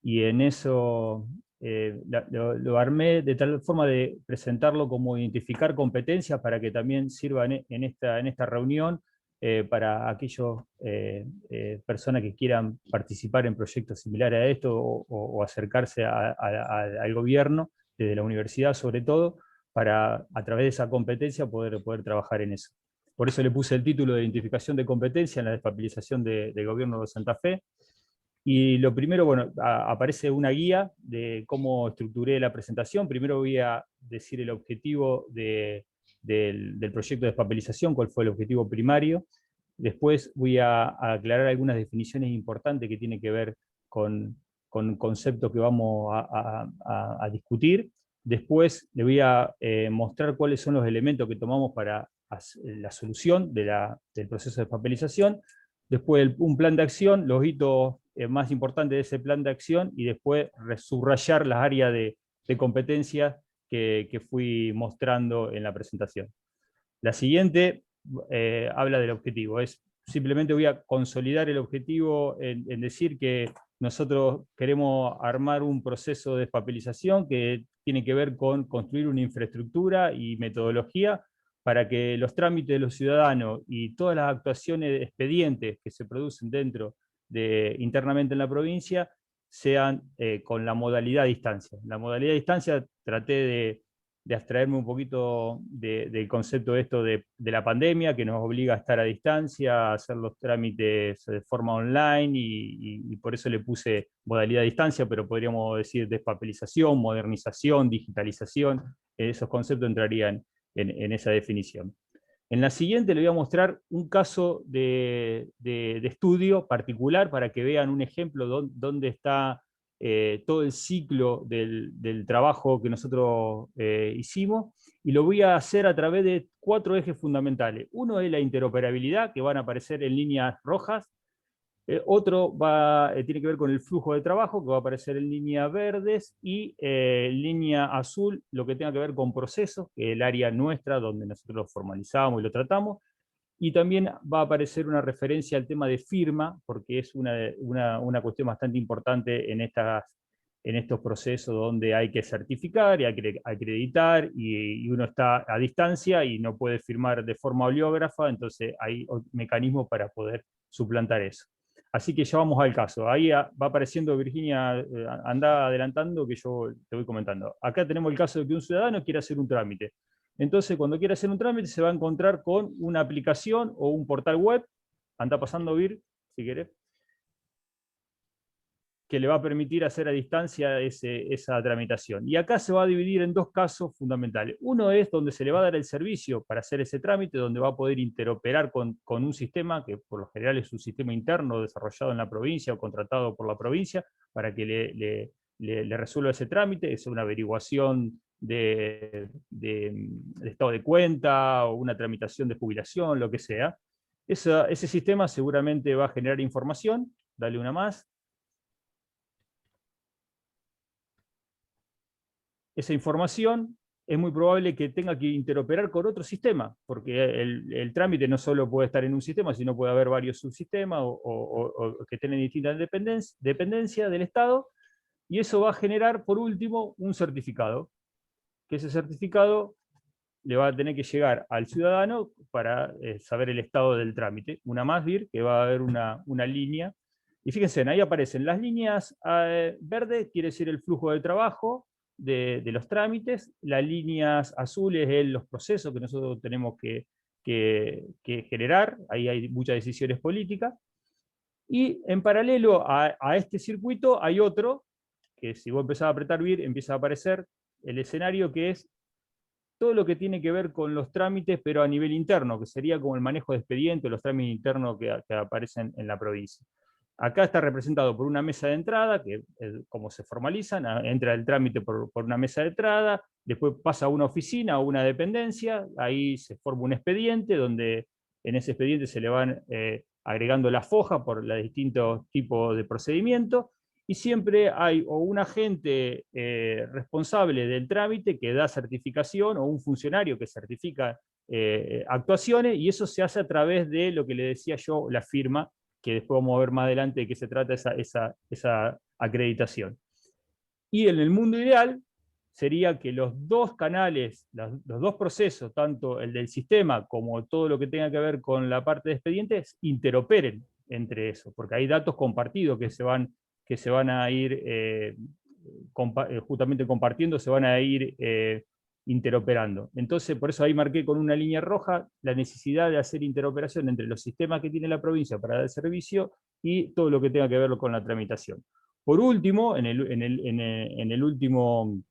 y en eso lo armé de tal forma de presentarlo como identificar competencias para que también sirva en esta reunión para aquellas personas que quieran participar en proyectos similares a esto o acercarse al gobierno, desde la universidad sobre todo, para a través de esa competencia poder trabajar en eso. Por eso le puse el título de identificación de competencia en la despapelización del gobierno de Santa Fe. Y lo primero, bueno, aparece una guía de cómo estructuré la presentación. Primero voy a decir el objetivo del proyecto de despapelización, cuál fue el objetivo primario. Después voy a aclarar algunas definiciones importantes que tienen que ver con conceptos que vamos a discutir. Después le voy a mostrar cuáles son los elementos que tomamos para la solución del proceso de despapelización. Después un plan de acción, los hitos más importantes de ese plan de acción, y después subrayar las áreas de competencia que fui mostrando en la presentación. La siguiente habla del objetivo. Simplemente voy a consolidar el objetivo en decir que nosotros queremos armar un proceso de despapelización que tiene que ver con construir una infraestructura y metodología para que los trámites de los ciudadanos y todas las actuaciones expedientes que se producen internamente en la provincia sean con la modalidad a distancia. La modalidad a distancia traté de abstraerme un poquito del concepto de la pandemia, que nos obliga a estar a distancia, a hacer los trámites de forma online, y por eso le puse modalidad a distancia, pero podríamos decir despapelización, modernización, digitalización. Esos conceptos entrarían en esa definición. En la siguiente le voy a mostrar un caso de estudio particular para que vean un ejemplo donde está todo el ciclo del trabajo que nosotros hicimos, y lo voy a hacer a través de 4 ejes fundamentales. Uno es la interoperabilidad, que van a aparecer en líneas rojas. Otro tiene que ver con el flujo de trabajo, que va a aparecer en línea verdes, y línea azul, lo que tenga que ver con procesos, que es el área nuestra, donde nosotros lo formalizamos y lo tratamos. Y también va a aparecer una referencia al tema de firma, porque es una cuestión bastante importante en estos procesos donde hay que certificar y hay que acreditar, y uno está a distancia y no puede firmar de forma oleógrafa, entonces hay mecanismos para poder suplantar eso. Así que ya vamos al caso. Ahí va apareciendo, Virginia, anda adelantando que yo te voy comentando. Acá tenemos el caso de que un ciudadano quiere hacer un trámite. Entonces, cuando quiere hacer un trámite, se va a encontrar con una aplicación o un portal web, anda pasando, Vir, si querés, que le va a permitir hacer a distancia esa tramitación. Y acá se va a dividir en dos casos fundamentales. Uno es donde se le va a dar el servicio para hacer ese trámite, donde va a poder interoperar con un sistema, que por lo general es un sistema interno desarrollado en la provincia o contratado por la provincia, para que le resuelva ese trámite. Es una averiguación de estado de cuenta o una tramitación de jubilación, lo que sea. Ese sistema seguramente va a generar información. Dale una más. Esa información es muy probable que tenga que interoperar con otro sistema, porque el trámite no solo puede estar en un sistema, sino puede haber varios subsistemas o que tienen distintas dependencias del Estado, y eso va a generar, por último, un certificado, que ese certificado le va a tener que llegar al ciudadano para saber el estado del trámite. Una más, Vir, que va a haber una línea. Y fíjense, ahí aparecen las líneas verdes, quiere decir el flujo de trabajo de los trámites, las líneas azules es los procesos que nosotros tenemos que generar, ahí hay muchas decisiones políticas, y en paralelo a este circuito hay otro, que si vos empezás a apretar Vir, empieza a aparecer el escenario, que es todo lo que tiene que ver con los trámites, pero a nivel interno, que sería como el manejo de expedientes, los trámites internos que aparecen en la provincia. Acá está representado por una mesa de entrada, que es como se formalizan, entra el trámite por una mesa de entrada, después pasa a una oficina o una dependencia, ahí se forma un expediente, donde en ese expediente se le van agregando las fojas por los distintos tipos de procedimientos, y siempre hay o un agente responsable del trámite que da certificación, o un funcionario que certifica actuaciones, y eso se hace a través de lo que le decía yo, la firma, que después vamos a ver más adelante de qué se trata esa acreditación. Y en el mundo ideal sería que los dos canales, los dos procesos, tanto el del sistema como todo lo que tenga que ver con la parte de expedientes, interoperen entre eso, porque hay datos compartidos que se van a ir justamente compartiendo, se van a ir interoperando. Entonces, por eso ahí marqué con una línea roja la necesidad de hacer interoperación entre los sistemas que tiene la provincia para dar servicio y todo lo que tenga que ver con la tramitación. Por último, en el último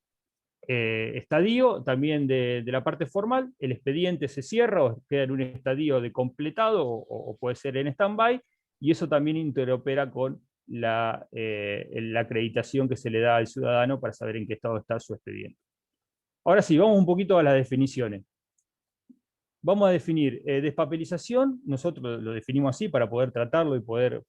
estadio, también de la parte formal, el expediente se cierra o queda en un estadio de completado o puede ser en stand-by, y eso también interopera con la acreditación que se le da al ciudadano para saber en qué estado está su expediente. Ahora sí, vamos un poquito a las definiciones. Vamos a definir despapelización, nosotros lo definimos así para poder tratarlo y poder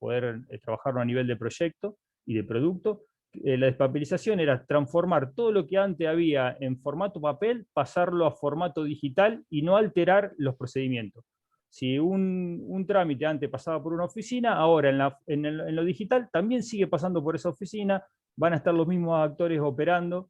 trabajarlo a nivel de proyecto y de producto. La despapelización era transformar todo lo que antes había en formato papel, pasarlo a formato digital y no alterar los procedimientos. Si un trámite antes pasaba por una oficina, ahora en lo digital también sigue pasando por esa oficina, van a estar los mismos actores operando,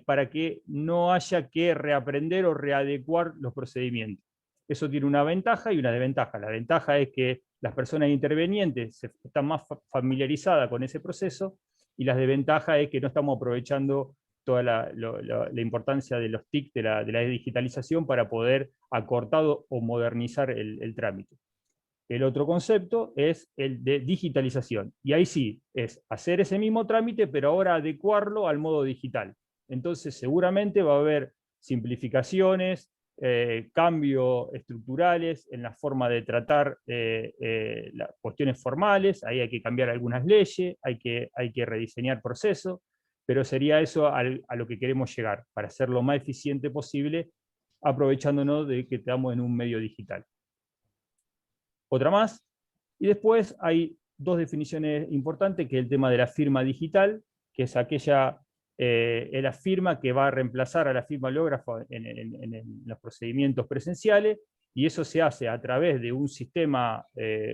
para que no haya que reaprender o readecuar los procedimientos. Eso tiene una ventaja y una desventaja. La ventaja es que las personas intervenientes están más familiarizadas con ese proceso, y la desventaja es que no estamos aprovechando toda la importancia de los TIC de la digitalización para poder acortar o modernizar el trámite. El otro concepto es el de digitalización, y ahí sí, es hacer ese mismo trámite, pero ahora adecuarlo al modo digital. Entonces seguramente va a haber simplificaciones, cambios estructurales en la forma de tratar las cuestiones formales, ahí hay que cambiar algunas leyes, hay que rediseñar procesos, pero sería eso a lo que queremos llegar, para ser lo más eficiente posible, aprovechándonos de que estamos en un medio digital. Otra más, y después hay dos definiciones importantes, que es el tema de la firma digital, que es la firma que va a reemplazar a la firma hológrafa en los procedimientos presenciales, y eso se hace a través de un sistema,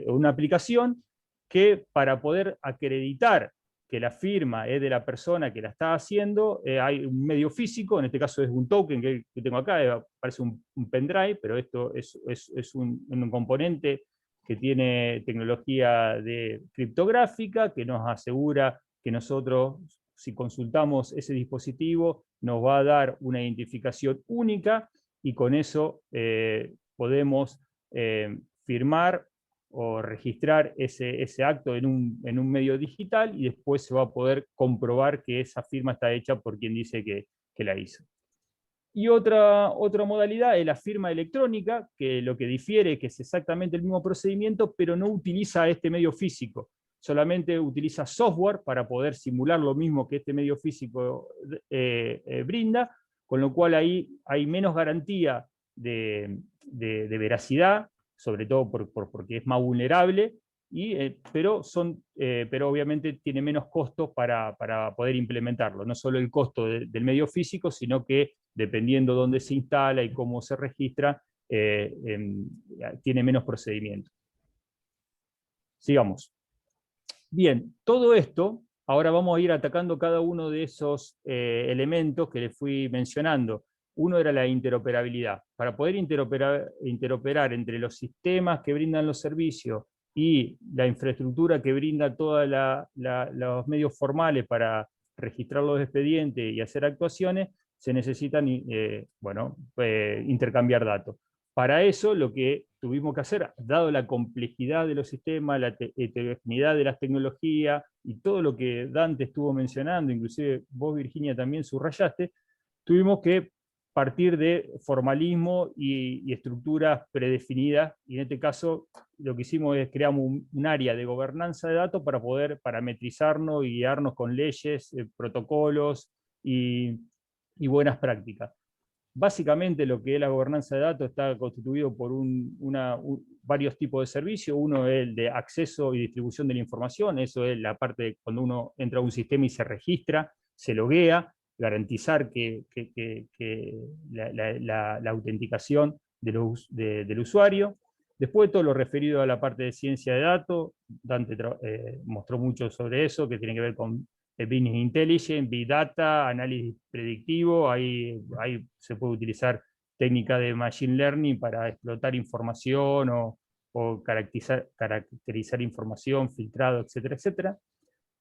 una aplicación, que para poder acreditar que la firma es de la persona que la está haciendo, hay un medio físico, en este caso es un token que tengo acá, parece un pendrive, pero esto es un componente que tiene tecnología criptográfica, que nos asegura que nosotros, si consultamos ese dispositivo, nos va a dar una identificación única, y con eso podemos firmar o registrar ese acto en un medio digital, y después se va a poder comprobar que esa firma está hecha por quien dice que la hizo. Y otra modalidad es la firma electrónica, que lo que difiere es que es exactamente el mismo procedimiento, pero no utiliza este medio físico, solamente utiliza software para poder simular lo mismo que este medio físico brinda, con lo cual ahí hay menos garantía de veracidad, sobre todo porque es más vulnerable, pero obviamente tiene menos costos para poder implementarlo. No solo el costo del medio físico, sino que dependiendo dónde se instala y cómo se registra, tiene menos procedimientos. Sigamos. Bien, todo esto, ahora vamos a ir atacando cada uno de esos elementos que les fui mencionando. Uno era la interoperabilidad. Para poder interoperar entre los sistemas que brindan los servicios y la infraestructura que brinda todos los medios formales para registrar los expedientes y hacer actuaciones, se necesitan intercambiar datos. Para eso lo que tuvimos que hacer, dado la complejidad de los sistemas, la heterogeneidad de las tecnologías y todo lo que Dante estuvo mencionando, inclusive vos, Virginia, también subrayaste, tuvimos que partir de formalismo y estructuras predefinidas, y en este caso lo que hicimos es creamos un área de gobernanza de datos para poder parametrizarnos y guiarnos con leyes, protocolos y buenas prácticas. Básicamente lo que es la gobernanza de datos está constituido por varios tipos de servicios. Uno es el de acceso y distribución de la información, eso es la parte de cuando uno entra a un sistema y se registra, se loguea, garantizar que la autenticación del usuario. Después todo lo referido a la parte de ciencia de datos, Dante mostró mucho sobre eso, que tiene que ver con Business Intelligence, Big Data, análisis predictivo. Ahí se puede utilizar técnicas de Machine Learning para explotar información o caracterizar información, filtrado, etcétera, etcétera.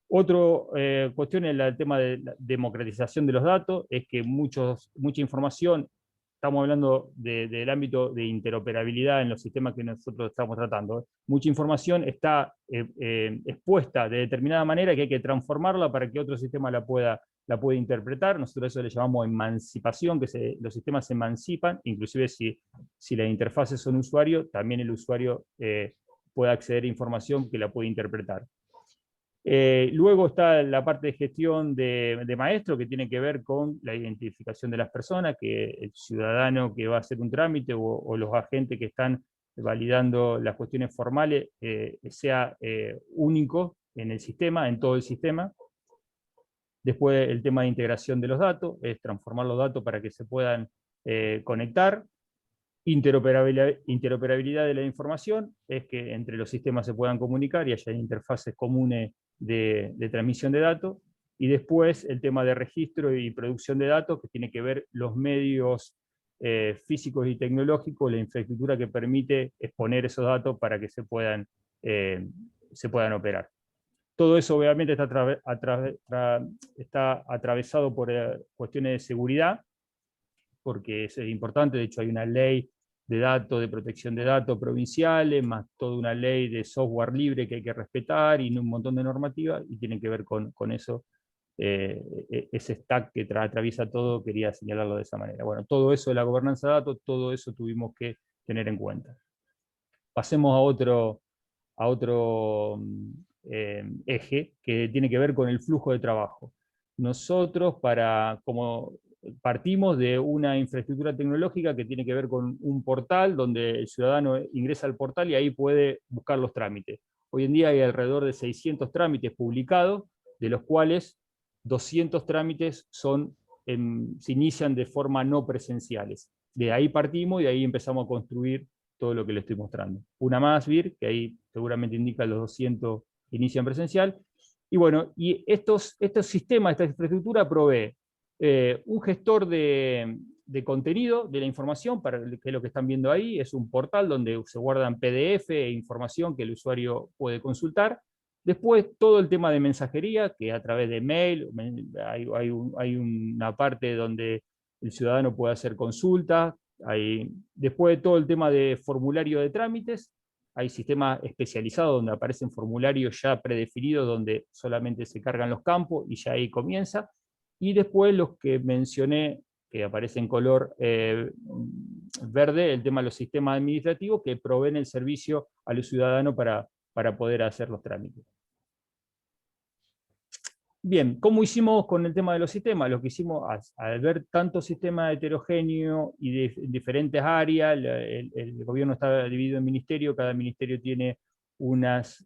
Otra cuestión es el tema de la democratización de los datos, es que mucha información, estamos hablando del ámbito de interoperabilidad en los sistemas que nosotros estamos tratando, mucha información está expuesta de determinada manera que hay que transformarla para que otro sistema la pueda interpretar. Nosotros eso le llamamos emancipación, que los sistemas se emancipan, inclusive si las interfaces son usuarios, también el usuario puede acceder a información que la puede interpretar. Luego está la parte de gestión de maestro, que tiene que ver con la identificación de las personas, que el ciudadano que va a hacer un trámite o los agentes que están validando las cuestiones formales sea único en el sistema, en todo el sistema. Después el tema de integración de los datos, es transformar los datos para que se puedan conectar. Interoperabilidad de la información, es que entre los sistemas se puedan comunicar y haya interfaces comunes de transmisión de datos. Y después el tema de registro y producción de datos, que tiene que ver los medios físicos y tecnológicos, la infraestructura que permite exponer esos datos para que se puedan operar. Todo eso obviamente está atravesado por cuestiones de seguridad, porque eso es importante. De hecho hay una ley de datos, de protección de datos provinciales, más toda una ley de software libre que hay que respetar, y un montón de normativas, y tienen que ver con eso, ese stack que atraviesa todo, quería señalarlo de esa manera. Bueno, todo eso de la gobernanza de datos, todo eso tuvimos que tener en cuenta. Pasemos a otro eje, que tiene que ver con el flujo de trabajo. Nosotros, como partimos de una infraestructura tecnológica que tiene que ver con un portal donde el ciudadano ingresa al portal y ahí puede buscar los trámites. Hoy en día hay alrededor de 600 trámites publicados, de los cuales 200 trámites se inician de forma no presenciales. De ahí partimos y de ahí empezamos a construir todo lo que les estoy mostrando. Una más, Vir, que ahí seguramente indica los 200 que inician presencial. Y bueno, y estos sistemas, esta infraestructura provee un gestor de contenido, de la información, que es lo que están viendo ahí, es un portal donde se guardan PDF e información que el usuario puede consultar. Después todo el tema de mensajería, que a través de mail, hay una parte donde el ciudadano puede hacer consultas. Después todo el tema de formulario de trámites, hay sistemas especializados donde aparecen formularios ya predefinidos, donde solamente se cargan los campos y ya ahí comienza. Y después los que mencioné, que aparece en color verde, el tema de los sistemas administrativos que proveen el servicio al ciudadano para poder hacer los trámites. Bien, ¿cómo hicimos con el tema de los sistemas? Lo que hicimos, al ver tanto sistema heterogéneo y de diferentes áreas, el gobierno está dividido en ministerio, cada ministerio tiene unas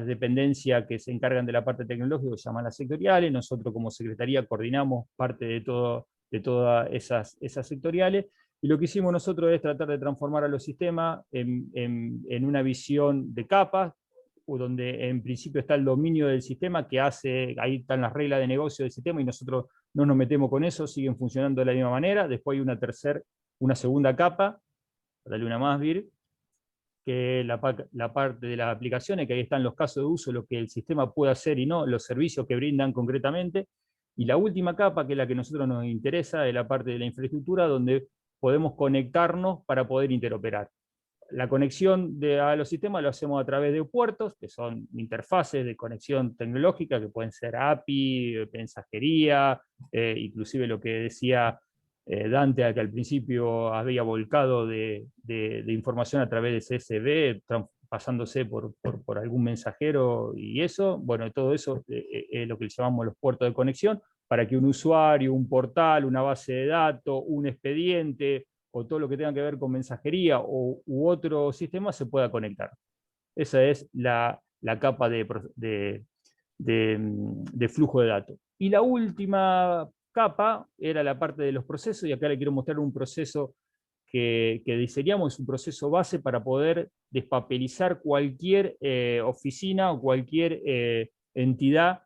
dependencias que se encargan de la parte tecnológica, que se llaman las sectoriales. Nosotros como secretaría coordinamos parte de todas esas sectoriales, y lo que hicimos nosotros es tratar de transformar a los sistemas en una visión de capas, donde en principio está el dominio del sistema, ahí están las reglas de negocio del sistema, y nosotros no nos metemos con eso, siguen funcionando de la misma manera. Después hay una segunda capa, dale una más, Vir, que es la parte de las aplicaciones, que ahí están los casos de uso, lo que el sistema puede hacer y no, los servicios que brindan concretamente. Y la última capa, que es la que a nosotros nos interesa, es la parte de la infraestructura, donde podemos conectarnos para poder interoperar. La conexión a los sistemas lo hacemos a través de puertos, que son interfaces de conexión tecnológica, que pueden ser API, mensajería, inclusive lo que decía Dante, que al principio había volcado de información a través de CSV, pasándose por algún mensajero y eso. Bueno, todo eso es lo que llamamos los puertos de conexión, para que un usuario, un portal, una base de datos, un expediente, o todo lo que tenga que ver con mensajería u otro sistema se pueda conectar. Esa es la capa de flujo de datos. Y la última capa era la parte de los procesos, y acá le quiero mostrar un proceso que diseñamos, es un proceso base para poder despapelizar cualquier oficina o cualquier entidad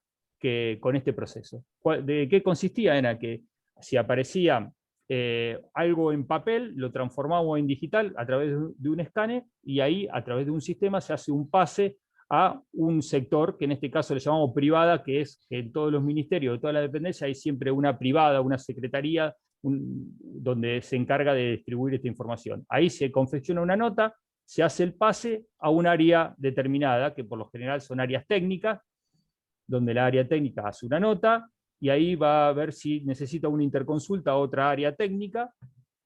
con este proceso. ¿De qué consistía? Era que si aparecía algo en papel, lo transformamos en digital a través de un escáner, y ahí a través de un sistema se hace un pase a un sector, que en este caso le llamamos privada, que es que en todos los ministerios, de toda la dependencia, hay siempre una privada, una secretaría, donde se encarga de distribuir esta información. Ahí se confecciona una nota, se hace el pase a un área determinada, que por lo general son áreas técnicas, donde la área técnica hace una nota, y ahí va a ver si necesita una interconsulta a otra área técnica.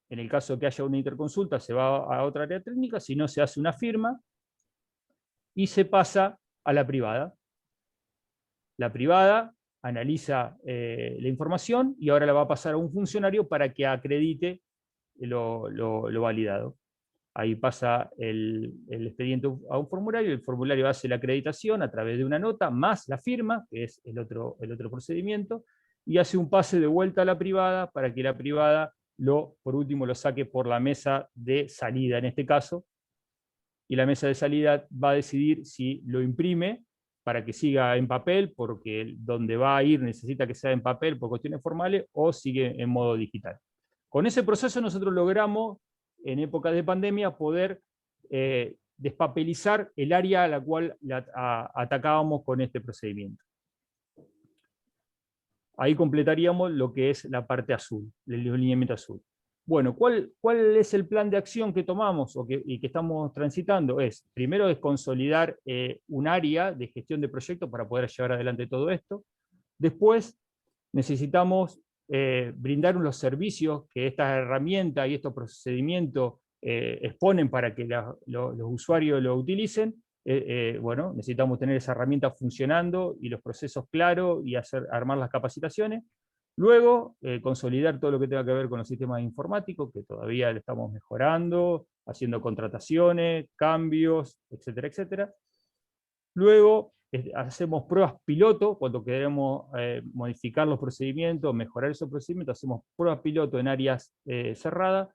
En el caso que haya una interconsulta, se va a otra área técnica, si no, se hace una firma, y se pasa a la privada. La privada analiza la información, y ahora la va a pasar a un funcionario para que acredite lo validado. Ahí pasa el expediente a un formulario, el formulario hace la acreditación a través de una nota, más la firma, que es el otro procedimiento, y hace un pase de vuelta a la privada para que la privada, por último, lo saque por la mesa de salida, en este caso, y la mesa de salida va a decidir si lo imprime para que siga en papel, porque donde va a ir necesita que sea en papel por cuestiones formales, o sigue en modo digital. Con ese proceso nosotros logramos, en época de pandemia, poder despapelizar el área a la cual atacábamos con este procedimiento. Ahí completaríamos lo que es la parte azul, el lineamiento azul. Bueno, ¿cuál es el plan de acción que tomamos y que estamos transitando? Primero es consolidar un área de gestión de proyectos para poder llevar adelante todo esto. Después necesitamos brindar los servicios que estas herramientas y estos procedimientos exponen para que los usuarios lo utilicen. Bueno, necesitamos tener esa herramienta funcionando y los procesos claros y armar las capacitaciones. Luego, consolidar todo lo que tenga que ver con los sistemas informáticos, que todavía le estamos mejorando, haciendo contrataciones, cambios, etcétera, etcétera. Luego hacemos pruebas piloto, cuando queremos modificar los procedimientos, mejorar esos procedimientos, hacemos pruebas piloto en áreas cerradas,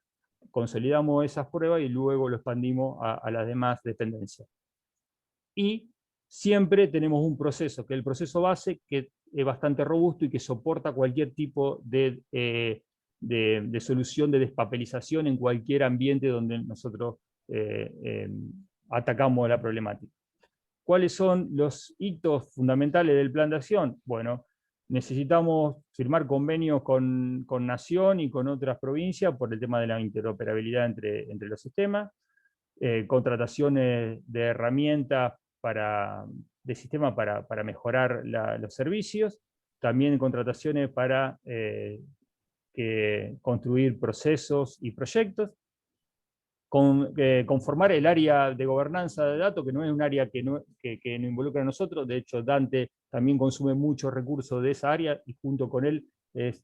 consolidamos esas pruebas y luego lo expandimos a las demás dependencias. Y siempre tenemos un proceso, que es el proceso base, que es bastante robusto y que soporta cualquier tipo de solución de despapelización en cualquier ambiente donde nosotros atacamos la problemática. ¿Cuáles son los hitos fundamentales del plan de acción? Bueno, necesitamos firmar convenios con Nación y con otras provincias por el tema de la interoperabilidad entre los sistemas, contrataciones de herramientas de sistemas para mejorar los servicios, también contrataciones para construir procesos y proyectos, conformar el área de gobernanza de datos, que no es un área que no involucra a nosotros. De hecho, Dante también consume muchos recursos de esa área, y junto con él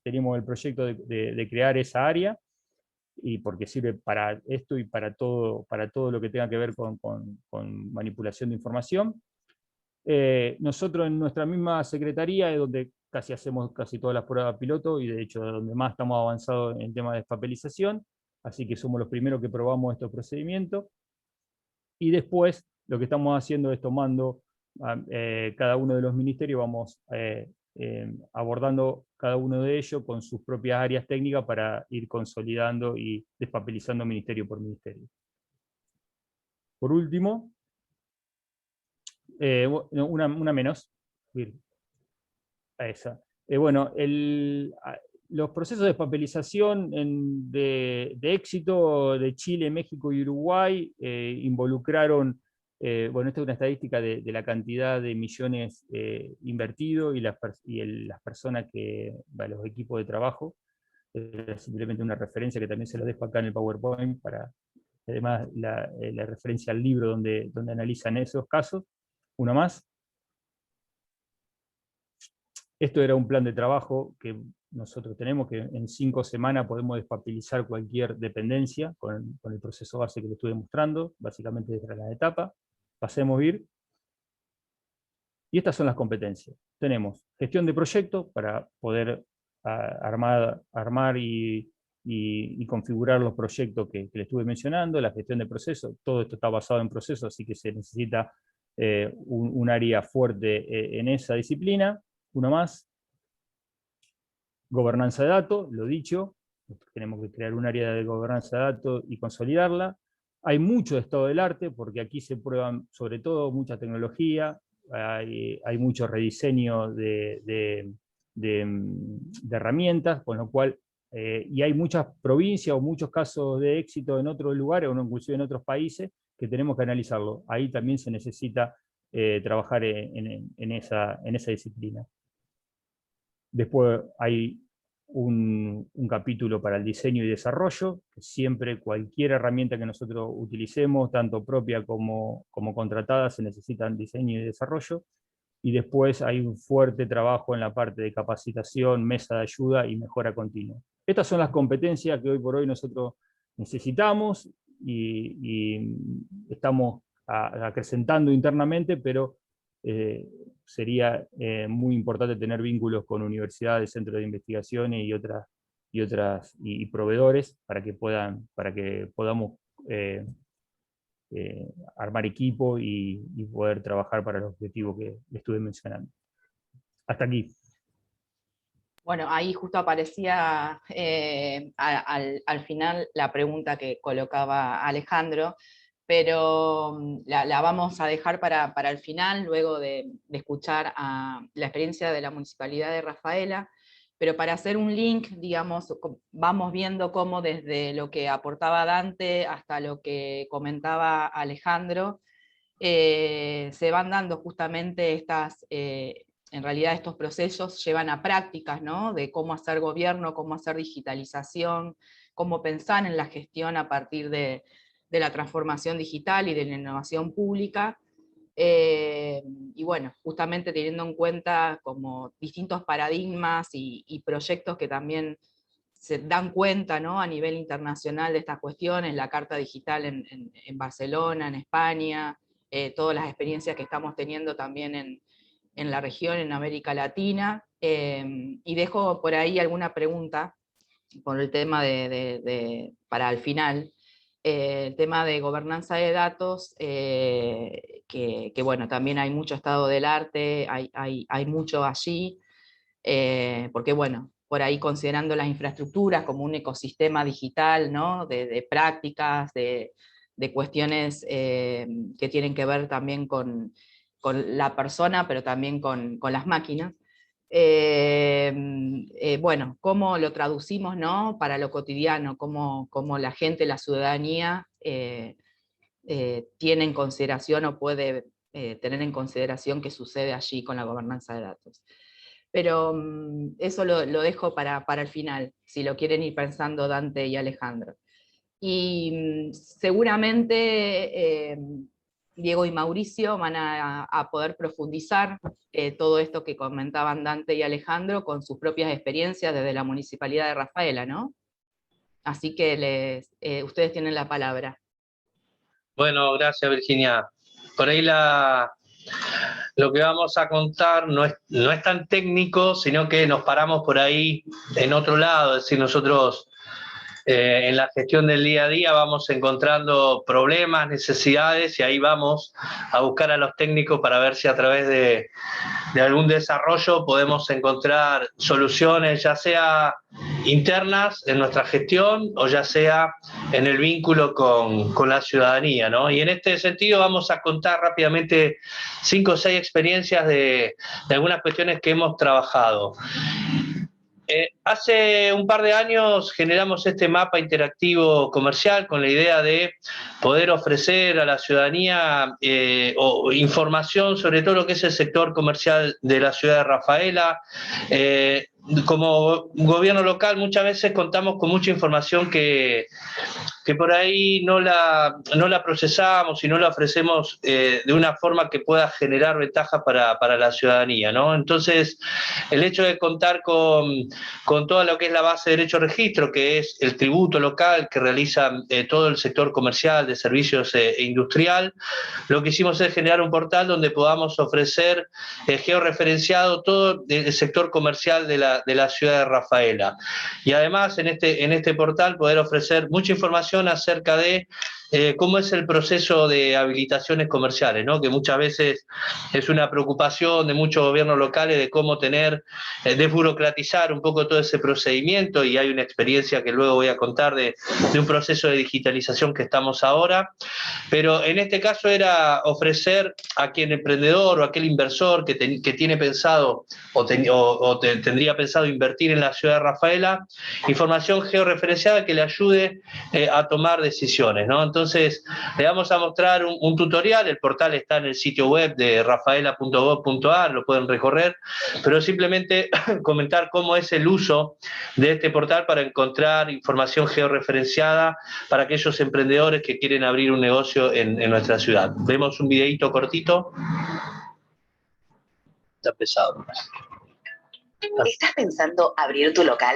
tenemos el proyecto de crear esa área, y porque sirve para esto y para todo lo que tenga que ver con manipulación de información. Nosotros en nuestra misma secretaría es donde hacemos casi todas las pruebas piloto, y de hecho donde más estamos avanzados en tema de despapelización, así que somos los primeros que probamos estos procedimientos. Y después lo que estamos haciendo es tomando cada uno de los ministerios, vamos abordando cada uno de ellos con sus propias áreas técnicas para ir consolidando y despapelizando ministerio por ministerio. Por último, una menos. A esa. Bueno, los procesos de despapelización de éxito de Chile, México y Uruguay involucraron, bueno, esta es una estadística de la cantidad de millones invertidos y las personas los equipos de trabajo. Simplemente una referencia que también se lo dejo acá en el PowerPoint, para además la referencia al libro donde analizan esos casos. Uno más. Esto era un plan de trabajo que nosotros tenemos, que en 5 semanas podemos despapelizar cualquier dependencia con el proceso base que le estuve mostrando, básicamente desde la etapa. Pasemos a ir. Y estas son las competencias. Tenemos gestión de proyectos para poder armar y configurar los proyectos que le estuve mencionando, la gestión de procesos. Todo esto está basado en procesos, así que se necesita un área fuerte en esa disciplina. Uno más. Gobernanza de datos, lo dicho, tenemos que crear un área de gobernanza de datos y consolidarla. Hay mucho de estado del arte, porque aquí se prueban sobre todo mucha tecnología, hay mucho rediseño de herramientas, con lo cual, y hay muchas provincias o muchos casos de éxito en otros lugares, o inclusive en otros países, que tenemos que analizarlo. Ahí también se necesita trabajar en esa disciplina. Después hay un capítulo para el diseño y desarrollo, que siempre cualquier herramienta que nosotros utilicemos, tanto propia como contratada, se necesitan diseño y desarrollo. Y después hay un fuerte trabajo en la parte de capacitación, mesa de ayuda y mejora continua. Estas son las competencias que hoy por hoy nosotros necesitamos y estamos acrecentando internamente, pero sería muy importante tener vínculos con universidades, centros de investigación y proveedores para que podamos armar equipo y poder trabajar para los objetivos que estuve mencionando. Hasta aquí. Bueno, ahí justo aparecía al final la pregunta que colocaba Alejandro, pero la vamos a dejar para el final, luego de escuchar la experiencia de la Municipalidad de Rafaela. Pero para hacer un link, digamos, vamos viendo cómo desde lo que aportaba Dante hasta lo que comentaba Alejandro, se van dando justamente en realidad estos procesos llevan a prácticas, ¿no? De cómo hacer gobierno, cómo hacer digitalización, cómo pensar en la gestión a partir de la transformación digital y de la innovación pública. Y bueno, justamente teniendo en cuenta como distintos paradigmas y proyectos que también se dan cuenta, ¿no? A nivel internacional de estas cuestiones, la Carta Digital en Barcelona, en España, todas las experiencias que estamos teniendo también en la región, en América Latina, y dejo por ahí alguna pregunta por el tema para el final, el tema de gobernanza de datos, que bueno, también hay mucho estado del arte, hay mucho allí, porque bueno, por ahí considerando las infraestructuras como un ecosistema digital, ¿no? de prácticas, de cuestiones que tienen que ver también con la persona, pero también con las máquinas. Bueno, cómo lo traducimos, ¿no? Para lo cotidiano, cómo la gente, la ciudadanía tiene en consideración o puede tener en consideración qué sucede allí con la gobernanza de datos. Pero eso lo dejo para el final, si lo quieren ir pensando Dante y Alejandro. Y seguramente Diego y Mauricio van a poder profundizar todo esto que comentaban Dante y Alejandro con sus propias experiencias desde la Municipalidad de Rafaela, ¿no? Así que ustedes tienen la palabra. Bueno, gracias Virginia. Por ahí lo que vamos a contar no es tan técnico, sino que nos paramos por ahí en otro lado, es decir, nosotros en la gestión del día a día vamos encontrando problemas, necesidades, y ahí vamos a buscar a los técnicos para ver si a través de algún desarrollo podemos encontrar soluciones, ya sea internas en nuestra gestión o ya sea en el vínculo con la ciudadanía, ¿no? Y en este sentido vamos a contar rápidamente 5 o 6 experiencias de algunas cuestiones que hemos trabajado. Hace un par de años generamos este mapa interactivo comercial con la idea de poder ofrecer a la ciudadanía información sobre todo lo que es el sector comercial de la ciudad de Rafaela. Como gobierno local muchas veces contamos con mucha información que por ahí no la procesamos y no la ofrecemos de una forma que pueda generar ventaja para la ciudadanía, ¿no? Entonces, el hecho de contar con toda lo que es la base de derecho registro, que es el tributo local que realiza todo el sector comercial, de servicios e industrial, lo que hicimos es generar un portal donde podamos ofrecer georreferenciado todo el sector comercial de la ciudad de Rafaela. Y además, en este portal poder ofrecer mucha información acerca de cómo es el proceso de habilitaciones comerciales, ¿no? Que muchas veces es una preocupación de muchos gobiernos locales de cómo desburocratizar un poco todo ese procedimiento, y hay una experiencia que luego voy a contar de un proceso de digitalización que estamos ahora, pero en este caso era ofrecer a quien emprendedor o aquel inversor que tiene pensado tendría pensado invertir en la ciudad de Rafaela, información georreferenciada que le ayude a tomar decisiones, ¿no? Entonces, le vamos a mostrar un tutorial, el portal está en el sitio web de rafaela.gov.ar, lo pueden recorrer, pero simplemente comentar cómo es el uso de este portal para encontrar información georreferenciada para aquellos emprendedores que quieren abrir un negocio en nuestra ciudad. Vemos un videíto cortito. Está pesado. ¿Estás pensando abrir tu local?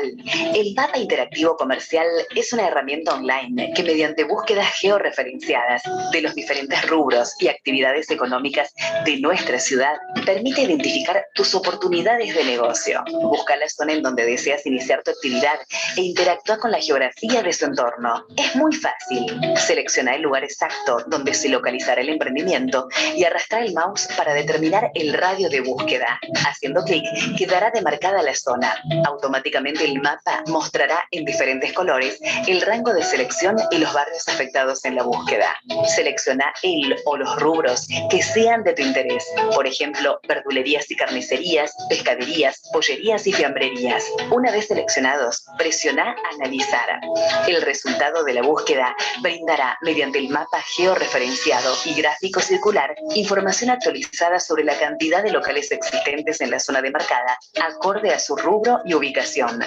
El mapa interactivo comercial es una herramienta online que mediante búsquedas georreferenciadas de los diferentes rubros y actividades económicas de nuestra ciudad permite identificar tus oportunidades de negocio. Busca la zona en donde deseas iniciar tu actividad e interactúa con la geografía de su entorno. Es muy fácil. Selecciona el lugar exacto donde se localizará el emprendimiento y arrastra el mouse para determinar el radio de búsqueda. Haciendo clic, quedará demarcada la zona. Automáticamente el mapa mostrará en diferentes colores el rango de selección y los barrios afectados en la búsqueda. Selecciona el o los rubros que sean de tu interés. Por ejemplo, verdulerías y carnicerías, pescaderías, pollerías y fiambrerías. Una vez seleccionados, presiona Analizar. El resultado de la búsqueda brindará, mediante el mapa georreferenciado y gráfico circular, información actualizada sobre la cantidad de locales existentes en la zona demarcada, acorde a su rubro y ubicación.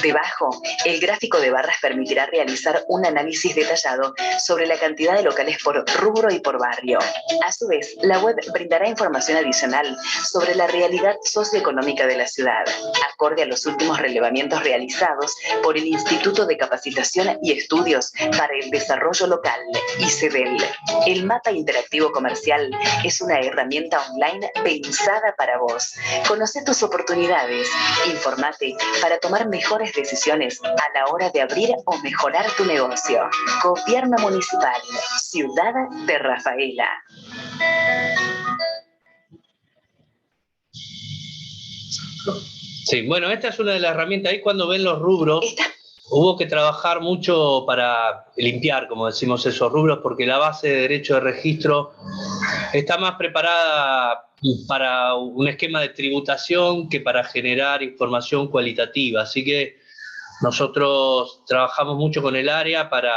Debajo, el gráfico de barras permitirá realizar un análisis detallado sobre la cantidad de locales por rubro y por barrio. A su vez, la web brindará información adicional sobre la realidad socioeconómica de la ciudad, acorde a los últimos relevamientos realizados por el Instituto de Capacitación y Estudios para el Desarrollo Local, ICEDEL. El mapa interactivo comercial es una herramienta online pensada para vos. Conoce tus oportunidades, informate para tomar mejores decisiones a la hora de abrir o mejorar tu negocio. Gobierno Municipal, Ciudad de Rafaela. Sí, bueno, esta es una de las herramientas. Ahí cuando ven los rubros, hubo que trabajar mucho para limpiar, como decimos, esos rubros, porque la base de derecho de registro está más preparada para un esquema de tributación que para generar información cualitativa. Así que nosotros trabajamos mucho con el área para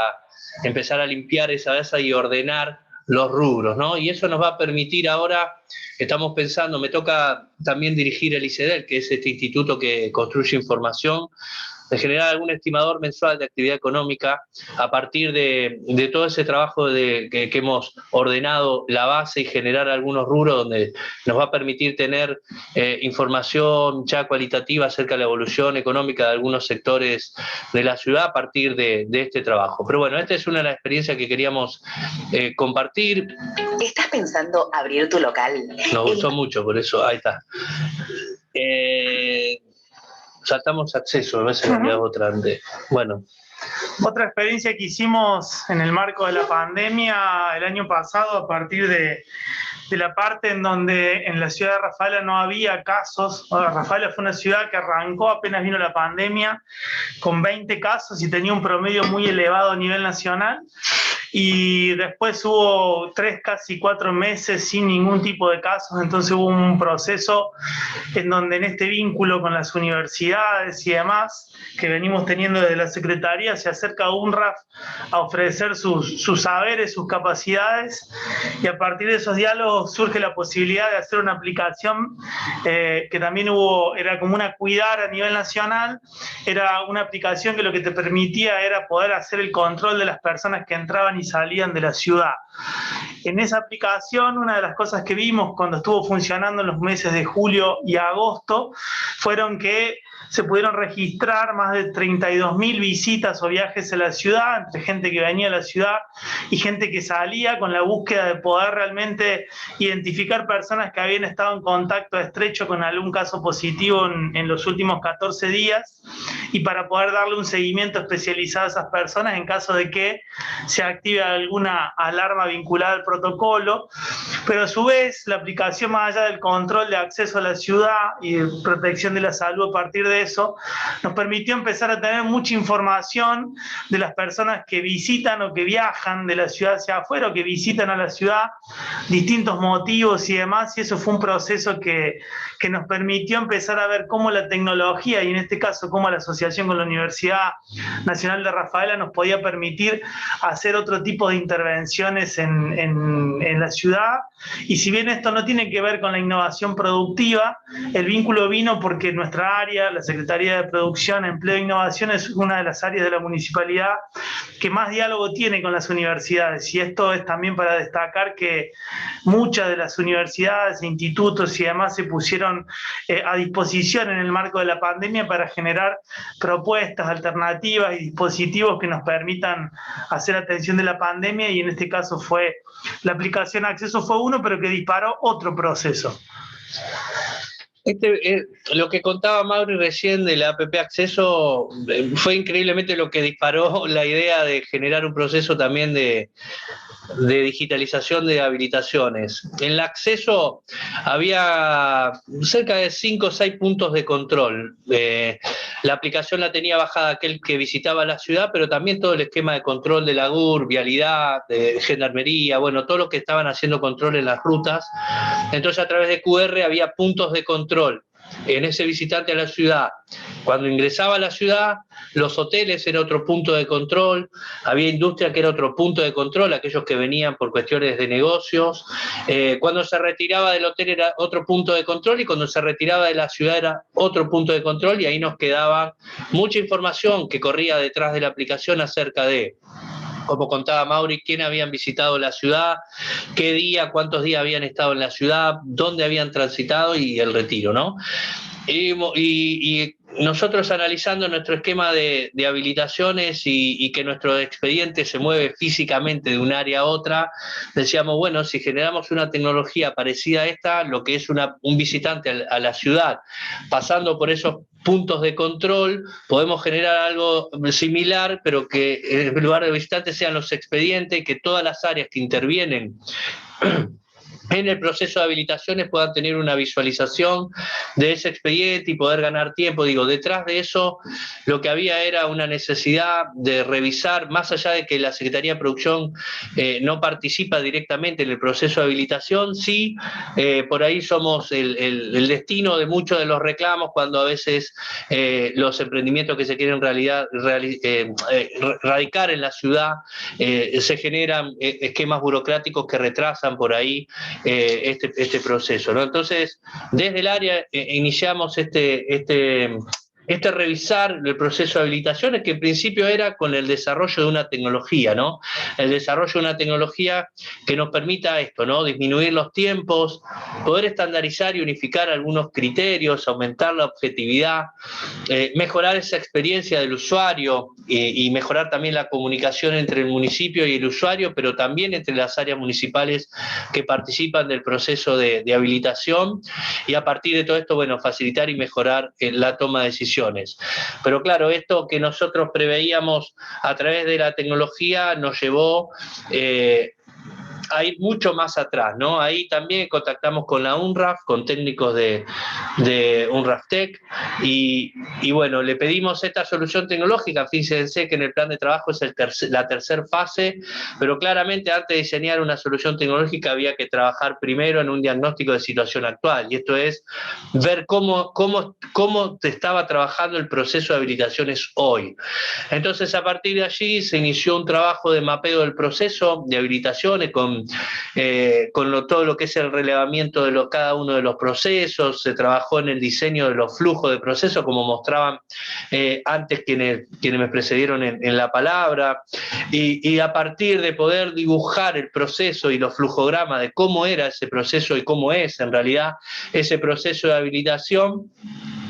empezar a limpiar esa base y ordenar los rubros, ¿no? Y eso nos va a permitir ahora, estamos pensando, me toca también dirigir el ICEDEL, que es este instituto que construye información, de generar algún estimador mensual de actividad económica a partir de todo ese trabajo que hemos ordenado la base y generar algunos rubros donde nos va a permitir tener información ya cualitativa acerca de la evolución económica de algunos sectores de la ciudad a partir de este trabajo. Pero bueno, esta es una de las experiencias que queríamos compartir. ¿Estás pensando abrir tu local? Nos gustó mucho, por eso, ahí está. Saltamos acceso, a veces me queda otra antes. Bueno. Otra experiencia que hicimos en el marco de la pandemia el año pasado, a partir de la parte en donde en la ciudad de Rafaela no había casos. Rafaela fue una ciudad que arrancó apenas vino la pandemia con 20 casos y tenía un promedio muy elevado a nivel nacional. Y después hubo 3, casi 4 meses sin ningún tipo de casos, entonces hubo un proceso en donde en este vínculo con las universidades y demás que venimos teniendo desde la Secretaría se acerca UNRAF a ofrecer sus saberes, sus capacidades, y a partir de esos diálogos surge la posibilidad de hacer una aplicación que también era como una cuidar a nivel nacional. Era una aplicación que lo que te permitía era poder hacer el control de las personas que entraban y salían de la ciudad. En esa aplicación, una de las cosas que vimos cuando estuvo funcionando en los meses de julio y agosto fueron que se pudieron registrar más de 32.000 visitas o viajes a la ciudad, entre gente que venía a la ciudad y gente que salía, con la búsqueda de poder realmente identificar personas que habían estado en contacto estrecho con algún caso positivo en los últimos 14 días, y para poder darle un seguimiento especializado a esas personas en caso de que se active alguna alarma vinculada al protocolo. Pero a su vez, la aplicación, más allá del control de acceso a la ciudad y de protección de la salud a partir de eso, nos permitió empezar a tener mucha información de las personas que visitan o que viajan de la ciudad hacia afuera, o que visitan a la ciudad, distintos motivos y demás, y eso fue un proceso que nos permitió empezar a ver cómo la tecnología, y en este caso cómo la asociación con la Universidad Nacional de Rafaela, nos podía permitir hacer otro tipo de intervenciones en la ciudad. Y si bien esto no tiene que ver con la innovación productiva, el vínculo vino porque nuestra área, la Secretaría de Producción, Empleo e Innovación, es una de las áreas de la municipalidad que más diálogo tiene con las universidades, y esto es también para destacar que muchas de las universidades, institutos y demás se pusieron a disposición en el marco de la pandemia para generar propuestas alternativas y dispositivos que nos permitan hacer atención de la pandemia, y en este caso fue la aplicación Acceso, fue uno, pero que disparó otro proceso. Lo que contaba Mauri recién de la APP Acceso fue increíblemente lo que disparó la idea de generar un proceso también de digitalización de habilitaciones. En el acceso había cerca de 5 o 6 puntos de control. La aplicación la tenía bajada aquel que visitaba la ciudad, pero también todo el esquema de control de la GUR, vialidad, de gendarmería, bueno, todo lo que estaban haciendo control en las rutas. Entonces, a través de QR había puntos de control en ese visitante a la ciudad. Cuando ingresaba a la ciudad, los hoteles era otro punto de control, había industria que era otro punto de control, aquellos que venían por cuestiones de negocios. Cuando se retiraba del hotel era otro punto de control, y cuando se retiraba de la ciudad era otro punto de control, y ahí nos quedaba mucha información que corría detrás de la aplicación acerca de, como contaba Mauri, quién habían visitado la ciudad, qué día, cuántos días habían estado en la ciudad, dónde habían transitado y el retiro, ¿no? Y nosotros, analizando nuestro esquema de habilitaciones y que nuestro expediente se mueve físicamente de un área a otra, decíamos, bueno, si generamos una tecnología parecida a esta, lo que es un visitante a la ciudad, pasando por esos puntos de control, podemos generar algo similar, pero que en lugar de visitantes sean los expedientes, que todas las áreas que intervienen en el proceso de habilitaciones puedan tener una visualización de ese expediente y poder ganar tiempo. Digo, detrás de eso lo que había era una necesidad de revisar, más allá de que la Secretaría de Producción no participa directamente en el proceso de habilitación, sí, por ahí somos el destino de muchos de los reclamos, cuando a veces los emprendimientos que se quieren radicar en la ciudad se generan esquemas burocráticos que retrasan por ahí este proceso, ¿no? Entonces, desde el área iniciamos este revisar el proceso de habilitaciones, que en principio era con el desarrollo de una tecnología, ¿no? El desarrollo de una tecnología que nos permita esto, ¿no? Disminuir los tiempos, poder estandarizar y unificar algunos criterios, aumentar la objetividad, mejorar esa experiencia del usuario y mejorar también la comunicación entre el municipio y el usuario, pero también entre las áreas municipales que participan del proceso de habilitación, y a partir de todo esto, bueno, facilitar y mejorar la toma de decisiones. Pero claro, esto que nosotros preveíamos a través de la tecnología nos llevó a ir mucho más atrás, ¿no? Ahí también contactamos con la UNRAF, con técnicos de UNRAF Tech, y bueno, le pedimos esta solución tecnológica. Fíjense que en el plan de trabajo es la tercera fase, pero claramente antes de diseñar una solución tecnológica había que trabajar primero en un diagnóstico de situación actual, y esto es ver cómo te estaba trabajando el proceso de habilitaciones hoy. Entonces, a partir de allí se inició un trabajo de mapeo del proceso de habilitaciones con todo lo que es el relevamiento de cada uno de los procesos. Se trabajó en el diseño de los flujos de proceso, como mostraban antes quienes me precedieron en la palabra, y a partir de poder dibujar el proceso y los flujogramas de cómo era ese proceso y cómo es en realidad ese proceso de habilitación,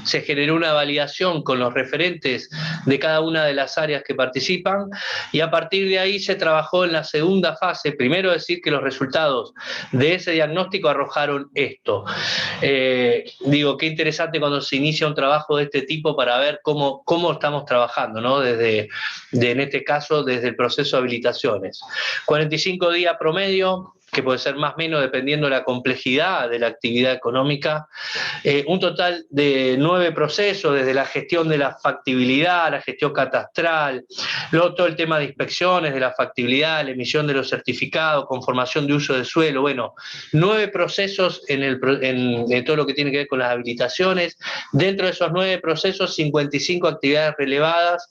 se generó una validación con los referentes de cada una de las áreas que participan, y a partir de ahí se trabajó en la segunda fase. Primero, decir que los resultados de ese diagnóstico arrojaron esto. Digo, qué interesante cuando se inicia un trabajo de este tipo para ver cómo estamos trabajando, ¿no? En este caso, desde el proceso de habilitaciones. 45 días promedio, que puede ser más o menos dependiendo de la complejidad de la actividad económica, un total de 9 procesos, desde la gestión de la factibilidad, la gestión catastral, luego todo el tema de inspecciones de la factibilidad, la emisión de los certificados, conformación de uso de suelo, bueno, 9 procesos en todo lo que tiene que ver con las habilitaciones. Dentro de esos 9 procesos, 55 actividades relevadas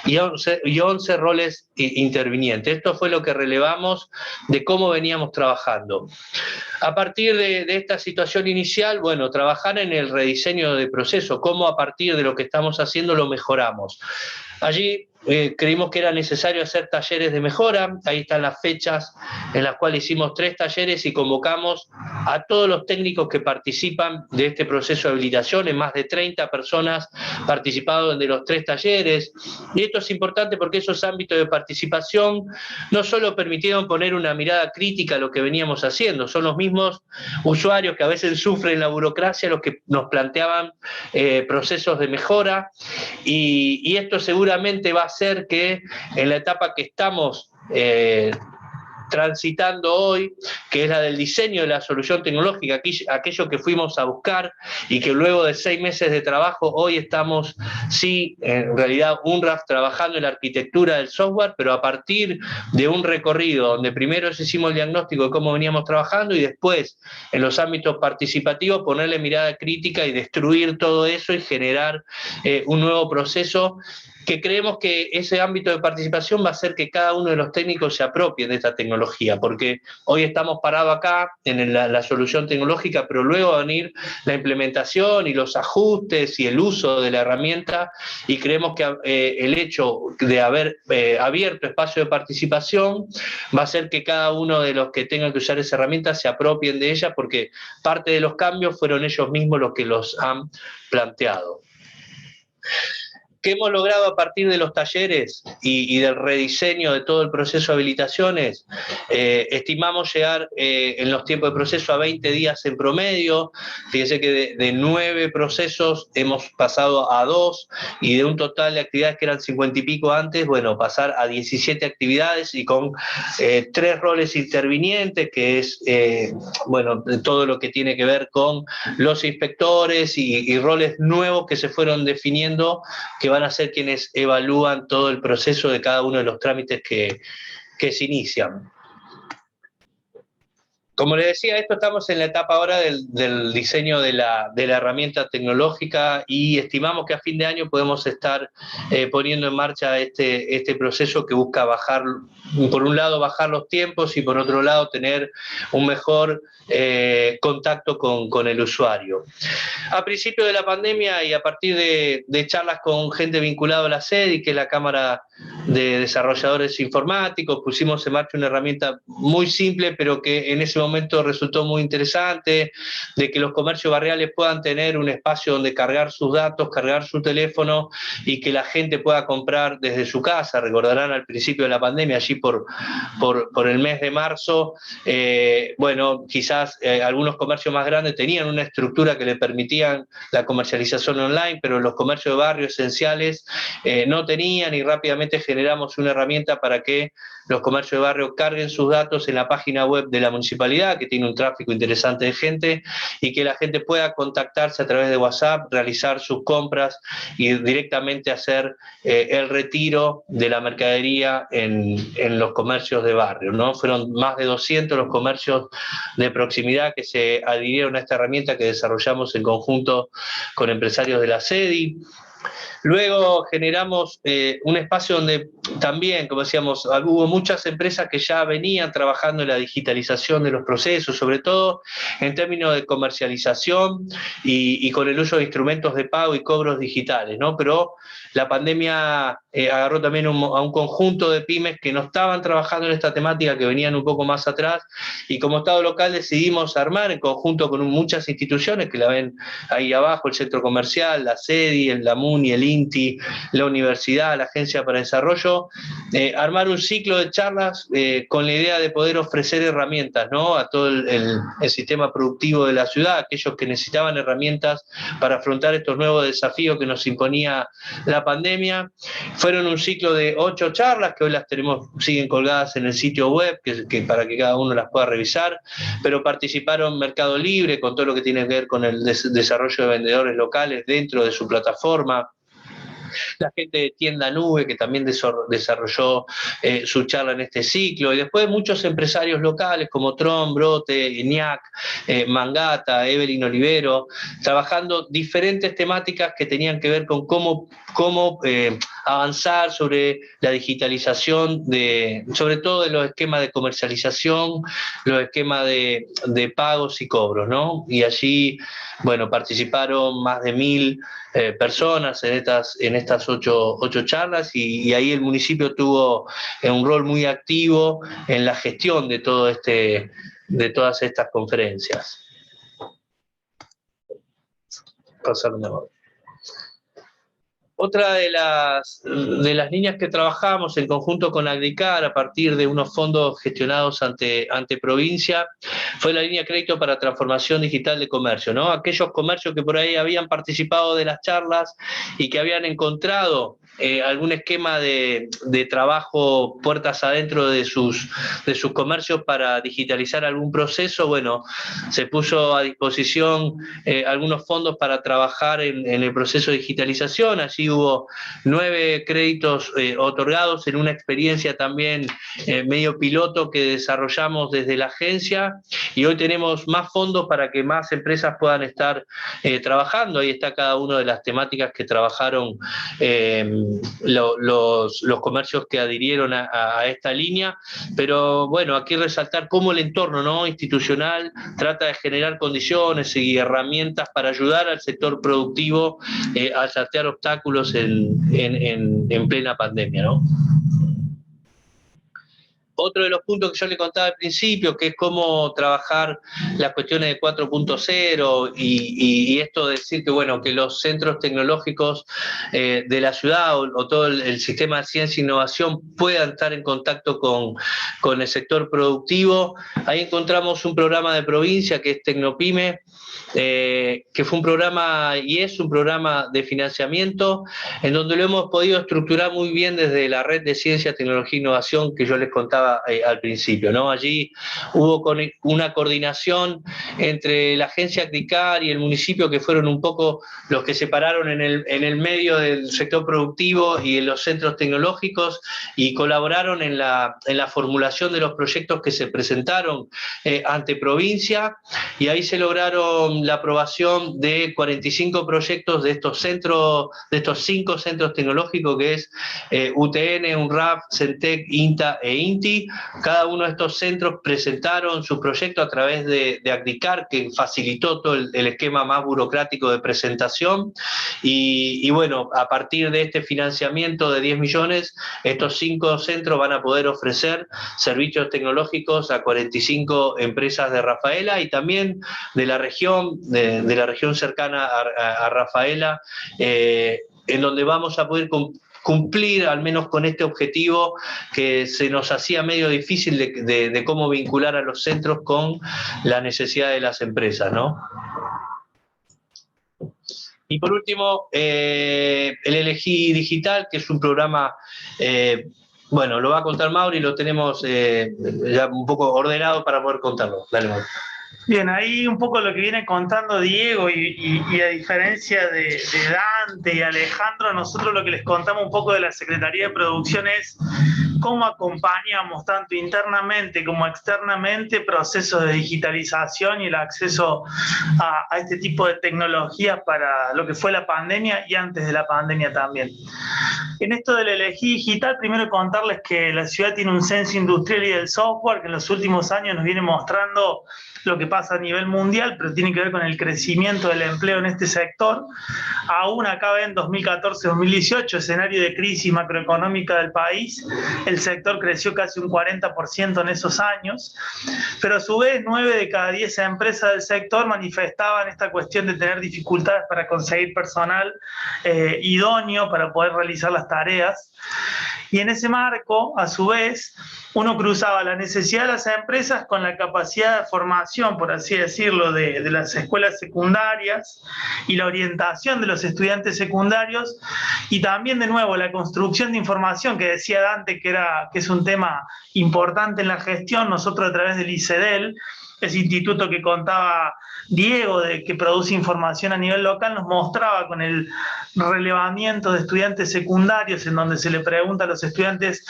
y 11 roles intervinientes. Esto fue lo que relevamos de cómo veníamos trabajando. A partir de esta situación inicial, bueno, trabajar en el rediseño de proceso, cómo a partir de lo que estamos haciendo lo mejoramos. Allí creímos que era necesario hacer talleres de mejora. Ahí están las fechas en las cuales hicimos 3 talleres y convocamos a todos los técnicos que participan de este proceso de habilitación. En más de 30 personas participaron de los 3 talleres, y esto es importante porque esos ámbitos de participación no solo permitieron poner una mirada crítica a lo que veníamos haciendo, son los mismos usuarios que a veces sufren la burocracia los que nos planteaban procesos de mejora, y esto seguramente va a hacer que en la etapa que estamos transitando hoy, que es la del diseño de la solución tecnológica, aquello que fuimos a buscar y que luego de 6 meses de trabajo, hoy estamos, sí, en realidad UNRWA trabajando en la arquitectura del software, pero a partir de un recorrido donde primero hicimos el diagnóstico de cómo veníamos trabajando y después en los ámbitos participativos ponerle mirada crítica y destruir todo eso y generar un nuevo proceso que creemos que ese ámbito de participación va a hacer que cada uno de los técnicos se apropie de esta tecnología, porque hoy estamos parados acá en la solución tecnológica, pero luego va a venir la implementación y los ajustes y el uso de la herramienta, y creemos que el hecho de haber abierto espacio de participación va a hacer que cada uno de los que tengan que usar esa herramienta se apropien de ella, porque parte de los cambios fueron ellos mismos los que los han planteado. ¿Qué hemos logrado a partir de los talleres y del rediseño de todo el proceso de habilitaciones? Estimamos llegar en los tiempos de proceso a 20 días en promedio. Fíjense que de 9 procesos hemos pasado a 2, y de un total de actividades que eran 50 y pico antes, bueno, pasar a 17 actividades y con 3 roles intervinientes, que es, bueno, todo lo que tiene que ver con los inspectores y roles nuevos que se fueron definiendo, que van a ser quienes evalúan todo el proceso de cada uno de los trámites que se inician. Como les decía, estamos en la etapa ahora del diseño de la herramienta tecnológica, y estimamos que a fin de año podemos estar poniendo en marcha este proceso que busca bajar, por un lado, bajar los tiempos y por otro lado tener un mejor contacto con el usuario. A principio de la pandemia y a partir de charlas con gente vinculada a la SEDI, que es la Cámara de Desarrolladores Informáticos, pusimos en marcha una herramienta muy simple, pero que en ese momento resultó muy interesante, de que los comercios barriales puedan tener un espacio donde cargar sus datos, cargar su teléfono, y que la gente pueda comprar desde su casa. Recordarán al principio de la pandemia, allí por el mes de marzo, bueno, quizás algunos comercios más grandes tenían una estructura que le permitían la comercialización online, pero los comercios de barrio esenciales no tenían, y rápidamente generamos una herramienta para que los comercios de barrio carguen sus datos en la página web de la municipalidad, que tiene un tráfico interesante de gente, y que la gente pueda contactarse a través de WhatsApp, realizar sus compras y directamente hacer el retiro de la mercadería en los comercios de barrio, ¿no? Fueron más de 200 los comercios de proximidad que se adhirieron a esta herramienta que desarrollamos en conjunto con empresarios de la SEDI. Luego generamos un espacio donde también, como decíamos, hubo muchas empresas que ya venían trabajando en la digitalización de los procesos, sobre todo en términos de comercialización y con el uso de instrumentos de pago y cobros digitales, ¿no? Pero la pandemia agarró también a un conjunto de pymes que no estaban trabajando en esta temática, que venían un poco más atrás, y como Estado local decidimos armar en conjunto con muchas instituciones que la ven ahí abajo, el Centro Comercial, la SEDI, la MUNI, el INTI, la universidad, la Agencia para Desarrollo, armar un ciclo de charlas con la idea de poder ofrecer herramientas, ¿no?, a todo el sistema productivo de la ciudad, aquellos que necesitaban herramientas para afrontar estos nuevos desafíos que nos imponía la pandemia. Fueron un ciclo de 8 charlas que hoy las tenemos, siguen colgadas en el sitio web, que para que cada uno las pueda revisar, pero participaron Mercado Libre con todo lo que tiene que ver con el desarrollo de vendedores locales dentro de su plataforma, la gente de Tienda Nube, que también desarrolló su charla en este ciclo, y después muchos empresarios locales como Tron, Brote, ENIAC, Mangata, Evelyn Olivero, trabajando diferentes temáticas que tenían que ver con cómo avanzar sobre la digitalización, sobre todo de los esquemas de comercialización, los esquemas de pagos y cobros, ¿no? Y allí, bueno, participaron más de 1000 personas en estas 8 charlas, y ahí el municipio tuvo un rol muy activo en la gestión de todas estas conferencias. Otra de las líneas que trabajamos en conjunto con Agricar a partir de unos fondos gestionados ante provincia fue la línea de crédito para transformación digital de comercio, ¿no? Aquellos comercios que por ahí habían participado de las charlas y que habían encontrado algún esquema de trabajo puertas adentro de sus comercios para digitalizar algún proceso, bueno, se puso a disposición algunos fondos para trabajar en el proceso de digitalización. Allí hubo 9 créditos otorgados en una experiencia también medio piloto que desarrollamos desde la agencia, y hoy tenemos más fondos para que más empresas puedan estar trabajando. Ahí está cada una de las temáticas que trabajaron los comercios que adhirieron a esta línea, pero bueno, aquí resaltar cómo el entorno, ¿no?, institucional trata de generar condiciones y herramientas para ayudar al sector productivo a sortear obstáculos en plena pandemia, ¿no? Otro de los puntos que yo le contaba al principio, que es cómo trabajar las cuestiones de 4.0 y esto de decir que, bueno, que los centros tecnológicos de la ciudad o todo el sistema de ciencia e innovación puedan estar en contacto con el sector productivo. Ahí encontramos un programa de provincia que es Tecnopyme, que fue un programa y es un programa de financiamiento en donde lo hemos podido estructurar muy bien desde la red de ciencia, tecnología e innovación que yo les contaba al principio, ¿no? Allí hubo una coordinación entre la agencia CRICAR y el municipio, que fueron un poco los que se pararon en el medio del sector productivo y en los centros tecnológicos, y colaboraron en la formulación de los proyectos que se presentaron ante provincia, y ahí se lograron la aprobación de 45 proyectos de estos 5 centros tecnológicos, que es UTN, UNRAF, CENTEC, INTA e INTI. Cada uno de estos centros presentaron su proyecto a través de ACDICAR, que facilitó todo el esquema más burocrático de presentación, y bueno, a partir de este financiamiento de 10 millones, estos 5 centros van a poder ofrecer servicios tecnológicos a 45 empresas de Rafaela y también de la región cercana a Rafaela, en donde vamos a poder cumplir al menos con este objetivo que se nos hacía medio difícil de cómo vincular a los centros con la necesidad de las empresas, ¿no? Y por último, el Elegí Digital, que es un programa, bueno, lo va a contar Mauri, lo tenemos ya un poco ordenado para poder contarlo. Dale, Mauri. Bien, ahí un poco lo que viene contando Diego y a diferencia de Dante y Alejandro, nosotros lo que les contamos un poco de la Secretaría de Producción es cómo acompañamos tanto internamente como externamente procesos de digitalización y el acceso a este tipo de tecnologías para lo que fue la pandemia y antes de la pandemia también. En esto del Elegí Digital, primero contarles que la ciudad tiene un censo industrial y del software que en los últimos años nos viene mostrando lo que pasa a nivel mundial, pero tiene que ver con el crecimiento del empleo en este sector. Aún acá ven 2014-2018, escenario de crisis macroeconómica del país, el sector creció casi un 40% en esos años, pero a su vez 9 de cada 10 empresas del sector manifestaban esta cuestión de tener dificultades para conseguir personal idóneo para poder realizar las tareas. Y en ese marco, a su vez, uno cruzaba la necesidad de las empresas con la capacidad de formación, por así decirlo, de las escuelas secundarias y la orientación de los estudiantes secundarios, y también, de nuevo, la construcción de información que decía Dante que es un tema importante en la gestión. Nosotros, a través del ICEDEL, ese instituto que contaba Diego, que produce información a nivel local, nos mostraba con el relevamiento de estudiantes secundarios, en donde se le pregunta a los estudiantes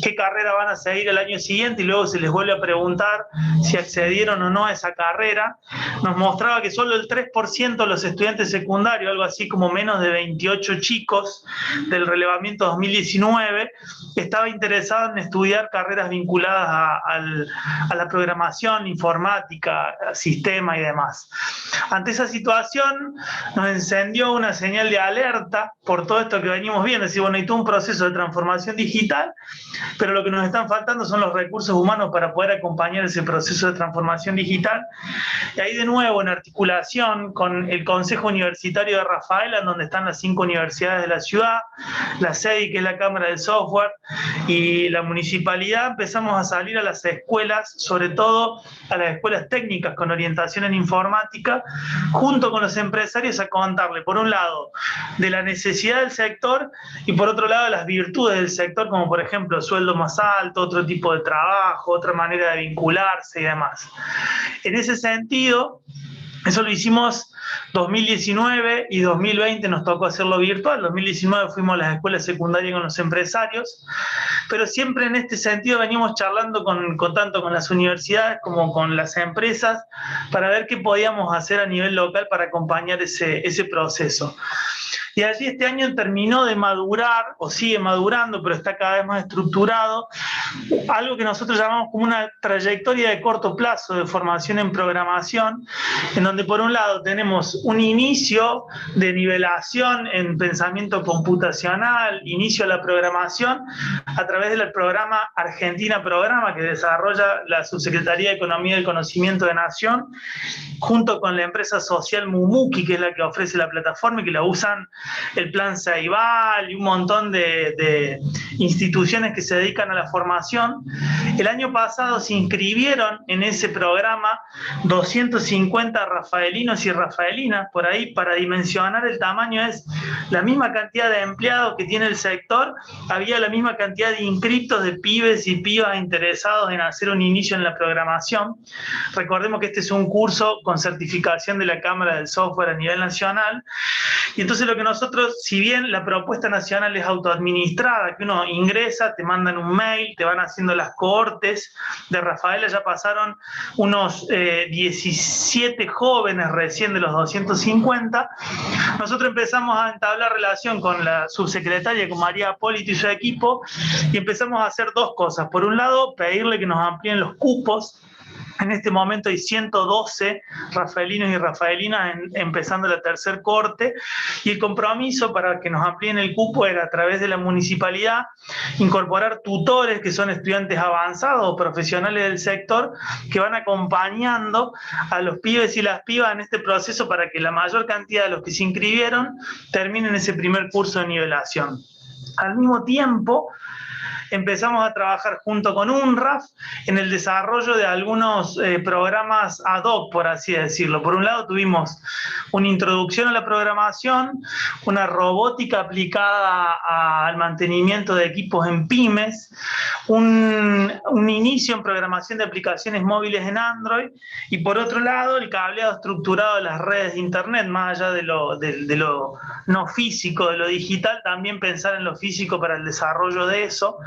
qué carrera van a seguir el año siguiente y luego se les vuelve a preguntar si accedieron o no a esa carrera. Nos mostraba que solo el 3% de los estudiantes secundarios, algo así como menos de 28 chicos del relevamiento 2019, estaba interesado en estudiar carreras vinculadas a la programación, informática, sistema y demás. Ante esa situación nos encendió una señal de alerta por todo esto que venimos viendo. Es decir, bueno, hay todo un proceso de transformación digital, pero lo que nos están faltando son los recursos humanos para poder acompañar ese proceso de transformación digital. Y ahí, de nuevo, en articulación con el Consejo Universitario de Rafaela, en donde están las 5 universidades de la ciudad, la CEDI, que es la Cámara del Software, y la municipalidad, empezamos a salir a las escuelas, sobre todo a las las escuelas técnicas con orientación en informática, junto con los empresarios, a contarle, por un lado, de la necesidad del sector y por otro lado, las virtudes del sector, como por ejemplo sueldo más alto, otro tipo de trabajo, otra manera de vincularse y demás. En ese sentido, eso lo hicimos 2019 y 2020 nos tocó hacerlo virtual. 2019 fuimos a las escuelas secundarias con los empresarios, pero siempre en este sentido venimos charlando tanto con las universidades como con las empresas para ver qué podíamos hacer a nivel local para acompañar ese proceso. Y allí este año terminó de madurar, o sigue madurando, pero está cada vez más estructurado, algo que nosotros llamamos como una trayectoria de corto plazo de formación en programación, en donde por un lado tenemos un inicio de nivelación en pensamiento computacional, inicio a la programación, a través del programa Argentina Programa, que desarrolla la Subsecretaría de Economía y del Conocimiento de Nación, junto con la empresa social Mumuki, que es la que ofrece la plataforma y que la usan el Plan Ceibal y un montón de instituciones que se dedican a la formación. El año pasado se inscribieron en ese programa 250 rafaelinos y rafaelinas, por ahí para dimensionar el tamaño es la misma cantidad de empleados que tiene el sector, había la misma cantidad de inscriptos de pibes y pibas interesados en hacer un inicio en la programación. Recordemos que este es un curso con certificación de la Cámara del Software a nivel nacional, y entonces lo que nosotros, si bien la propuesta nacional es autoadministrada, que uno ingresa, te mandan un mail, te van haciendo las cohortes, de Rafaela ya pasaron unos 17 jóvenes recién de los 250, nosotros empezamos a entablar relación con la subsecretaria, con María Apólito y su equipo, y empezamos a hacer dos cosas. Por un lado, pedirle que nos amplíen los cupos. En este momento hay 112 rafaelinos y rafaelinas empezando la tercer corte, y el compromiso para que nos amplíen el cupo era a través de la municipalidad incorporar tutores que son estudiantes avanzados o profesionales del sector que van acompañando a los pibes y las pibas en este proceso para que la mayor cantidad de los que se inscribieron terminen ese primer curso de nivelación. Al mismo tiempo, empezamos a trabajar junto con UNRAF en el desarrollo de algunos programas ad hoc, por así decirlo. Por un lado tuvimos una introducción a la programación, una robótica aplicada al mantenimiento de equipos en pymes, un inicio en programación de aplicaciones móviles en Android, y por otro lado el cableado estructurado de las redes de internet, más allá de lo no físico, de lo digital, también pensar en lo físico para el desarrollo de eso.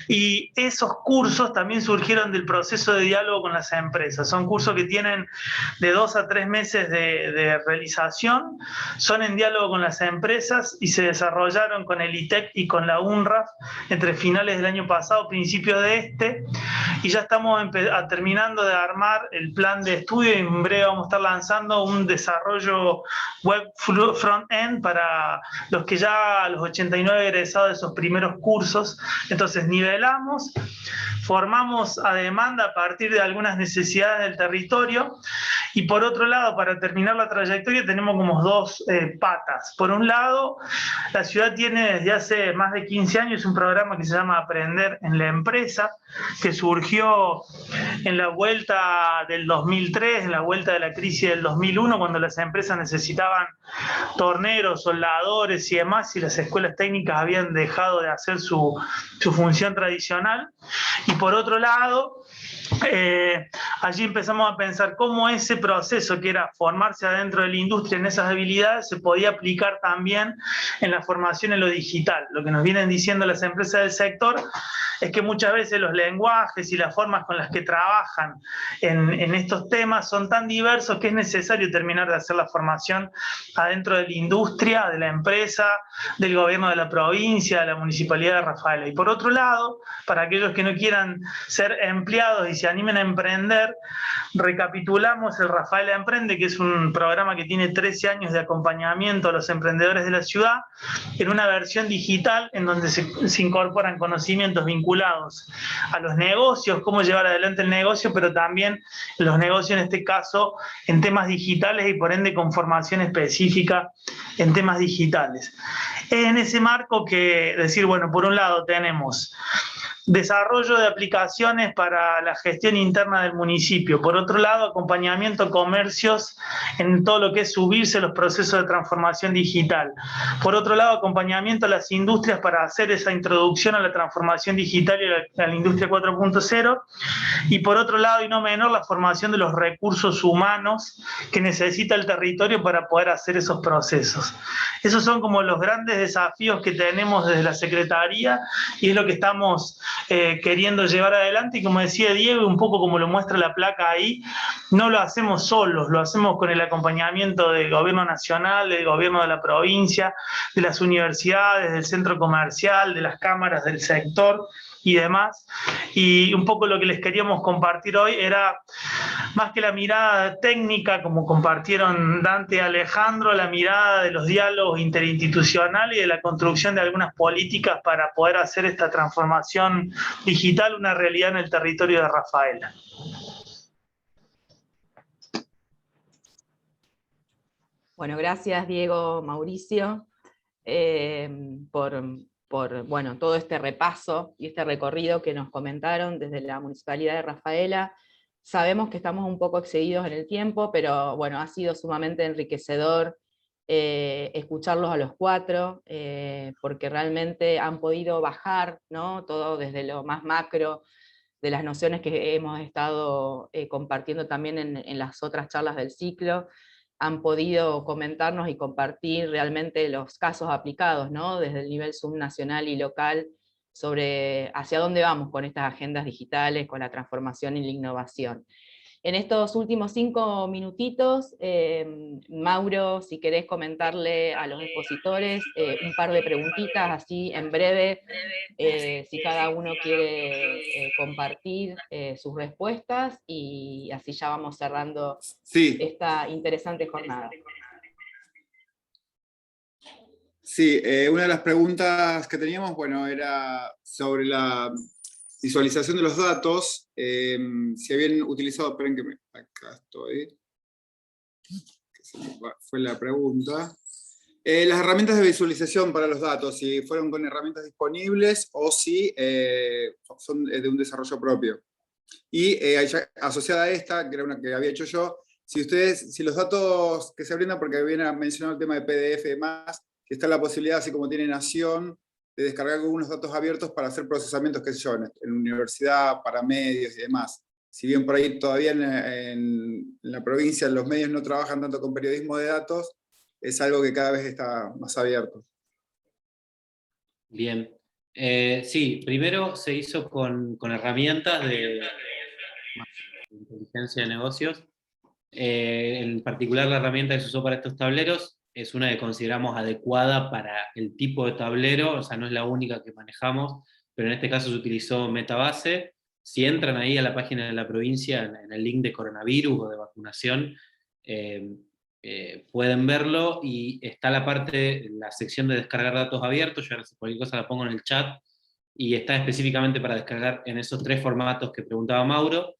Y esos cursos también surgieron del proceso de diálogo con las empresas. Son cursos que tienen de 2 a 3 meses de realización, son en diálogo con las empresas y se desarrollaron con el ITEC y con la UNRAF entre finales del año pasado, principios de este, y ya estamos terminando de armar el plan de estudio y en breve vamos a estar lanzando un desarrollo web front-end para los 89 egresados de esos primeros cursos. Entonces, nivelamos, formamos a demanda a partir de algunas necesidades del territorio, y por otro lado, para terminar la trayectoria, tenemos como dos patas. Por un lado, la ciudad tiene desde hace más de 15 años un programa que se llama Aprender en la Empresa, que surgió en la vuelta del 2003, en la vuelta de la crisis del 2001, cuando las empresas necesitaban torneros, soldadores y demás, y las escuelas técnicas habían dejado de hacer su función tradicional. Y por otro lado, allí empezamos a pensar cómo ese proceso que era formarse adentro de la industria en esas habilidades se podía aplicar también en la formación en lo digital. Lo que nos vienen diciendo las empresas del sector es que muchas veces los lenguajes y las formas con las que trabajan en estos temas son tan diversos que es necesario terminar de hacer la formación adentro de la industria, de la empresa, del gobierno de la provincia, de la municipalidad de Rafaela. Y por otro lado, para aquellos que no quieran ser empleados y se animen a emprender, recapitulamos el Rafaela Emprende, que es un programa que tiene 13 años de acompañamiento a los emprendedores de la ciudad, en una versión digital en donde se incorporan conocimientos vinculados a los negocios, cómo llevar adelante el negocio, pero también los negocios en este caso en temas digitales y por ende con formación específica en temas digitales. Es en ese marco que decir, bueno, por un lado tenemos desarrollo de aplicaciones para la gestión interna del municipio. Por otro lado, acompañamiento a comercios en todo lo que es subirse los procesos de transformación digital. Por otro lado, acompañamiento a las industrias para hacer esa introducción a la transformación digital y a la industria 4.0. Y por otro lado, y no menor, la formación de los recursos humanos que necesita el territorio para poder hacer esos procesos. Esos son como los grandes desafíos que tenemos desde la Secretaría y es lo que estamos queriendo llevar adelante. Y como decía Diego, un poco como lo muestra la placa ahí, no lo hacemos solos, lo hacemos con el acompañamiento del gobierno nacional, del gobierno de la provincia, de las universidades, del centro comercial, de las cámaras del sector y demás. Y un poco lo que les queríamos compartir hoy era, más que la mirada técnica, como compartieron Dante y Alejandro, la mirada de los diálogos interinstitucionales y de la construcción de algunas políticas para poder hacer esta transformación digital una realidad en el territorio de Rafaela. Bueno, gracias Diego, Mauricio, por bueno, todo este repaso y este recorrido que nos comentaron desde la Municipalidad de Rafaela. Sabemos que estamos un poco excedidos en el tiempo, pero bueno, ha sido sumamente enriquecedor escucharlos a los cuatro, porque realmente han podido bajar, ¿no? Todo desde lo más macro, de las nociones que hemos estado compartiendo también en las otras charlas del ciclo, han podido comentarnos y compartir realmente los casos aplicados, ¿no? Desde el nivel subnacional y local, sobre hacia dónde vamos con estas agendas digitales, con la transformación y la innovación. En estos últimos 5 minutitos, Mauro, si querés comentarle a los expositores un par de preguntitas, así en breve, si cada uno quiere compartir sus respuestas, y así ya vamos cerrando esta interesante jornada. Sí, una de las preguntas que teníamos, bueno, era sobre la visualización de los datos, si habían utilizado, esperen que acá estoy, fue la pregunta, las herramientas de visualización para los datos, si fueron con herramientas disponibles o si son de un desarrollo propio. Y asociada a esta, que era una que había hecho yo, si los datos que se brindan, porque habían mencionado el tema de PDF y demás, si está la posibilidad, así como tiene Nación, de descargar algunos datos abiertos para hacer procesamientos, qué sé yo, en universidad, para medios y demás. Si bien por ahí todavía en la provincia los medios no trabajan tanto con periodismo de datos, es algo que cada vez está más abierto. Bien. Sí, primero se hizo con herramientas de inteligencia de negocios. En particular la herramienta que se usó para estos tableros es una que consideramos adecuada para el tipo de tablero, o sea, no es la única que manejamos, pero en este caso se utilizó Metabase. Si entran ahí a la página de la provincia, en el link de coronavirus o de vacunación, pueden verlo, y está la sección de descargar datos abiertos. Yo ahora, si cualquier cosa la pongo en el chat, y está específicamente para descargar en esos 3 formatos que preguntaba Mauro.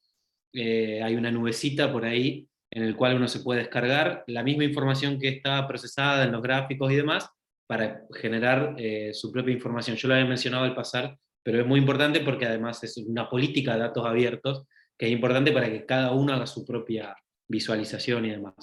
Hay una nubecita por ahí en el cual uno se puede descargar la misma información que está procesada en los gráficos y demás, para generar su propia información. Yo lo había mencionado al pasar, pero es muy importante porque además es una política de datos abiertos, que es importante para que cada uno haga su propia visualización y demás.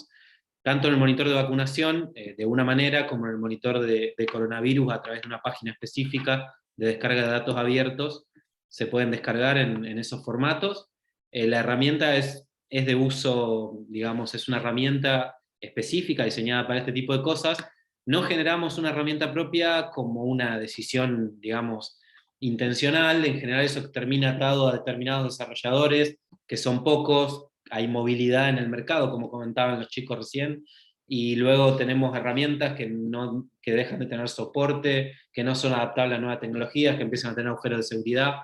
Tanto en el monitor de vacunación, de una manera, como en el monitor de coronavirus, a través de una página específica de descarga de datos abiertos, se pueden descargar en esos formatos. La herramienta es de uso, digamos, es una herramienta específica diseñada para este tipo de cosas. No generamos una herramienta propia como una decisión, digamos, intencional. En general eso termina atado a determinados desarrolladores, que son pocos. Hay movilidad en el mercado, como comentaban los chicos recién, y luego tenemos herramientas que dejan de tener soporte, que no son adaptables a nuevas tecnologías, que empiezan a tener agujeros de seguridad.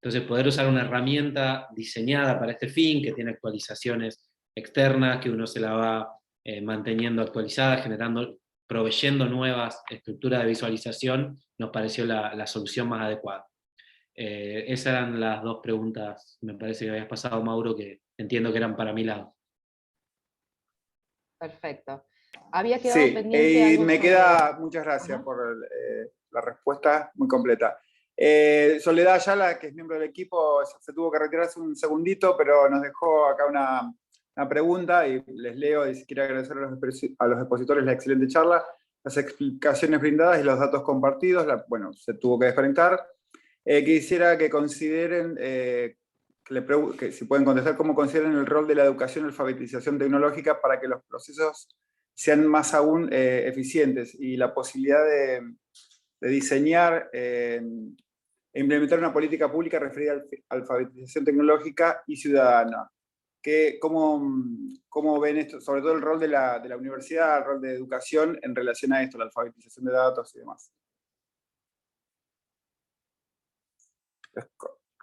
Entonces, poder usar una herramienta diseñada para este fin, que tiene actualizaciones externas, que uno se la va manteniendo actualizada, proveyendo nuevas estructuras de visualización, nos pareció la solución más adecuada. Esas eran las 2 preguntas, me parece que habías pasado, Mauro, que entiendo que eran para mi lado. Perfecto. Había quedado pendiente y algo me sobre... queda, muchas gracias por la respuesta muy completa. Soledad Ayala, que es miembro del equipo, se tuvo que retirar hace un segundito, pero nos dejó acá una pregunta y les leo, y quiere agradecer a los expositores la excelente charla, las explicaciones brindadas y los datos compartidos. Bueno, se tuvo que desconectar. Quisiera que consideren, que si pueden contestar, cómo consideran el rol de la educación y alfabetización tecnológica para que los procesos sean más aún eficientes, y la posibilidad de diseñar e implementar una política pública referida a alfabetización tecnológica y ciudadana. ¿Cómo ven esto? Sobre todo el rol de la universidad, el rol de educación en relación a esto, la alfabetización de datos y demás.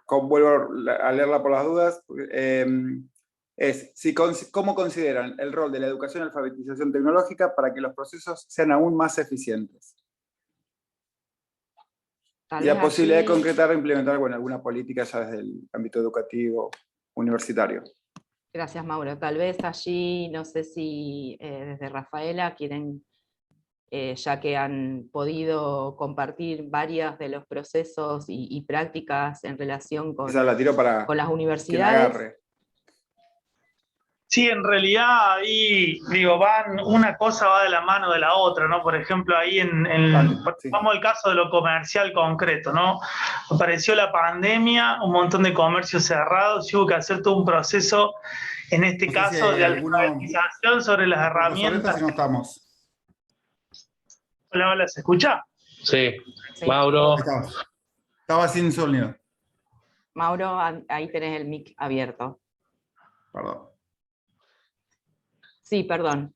Vuelvo a leerla por las dudas. ¿Cómo consideran el rol de la educación y alfabetización tecnológica para que los procesos sean aún más eficientes? Y la posibilidad de concretar e implementar alguna política ya desde el ámbito educativo universitario. Gracias, Mauro. Tal vez allí, no sé si desde Rafaela quieren, ya que han podido compartir varios de los procesos y prácticas en relación con, esa la tiro para con las que la universidades. agarre. Sí, en realidad ahí, una cosa va de la mano de la otra, ¿no? Por ejemplo, ahí Sí. vamos al caso de lo comercial concreto, ¿no? Apareció la pandemia, un montón de comercios cerrados, y hubo que hacer todo un proceso, en este caso, de alfabetización sobre las herramientas. Si no estamos. Hola, ¿se escucha? Sí, Sí. Mauro. Estaba sin sonido. Mauro, ahí tenés el mic abierto. Perdón. Sí, perdón.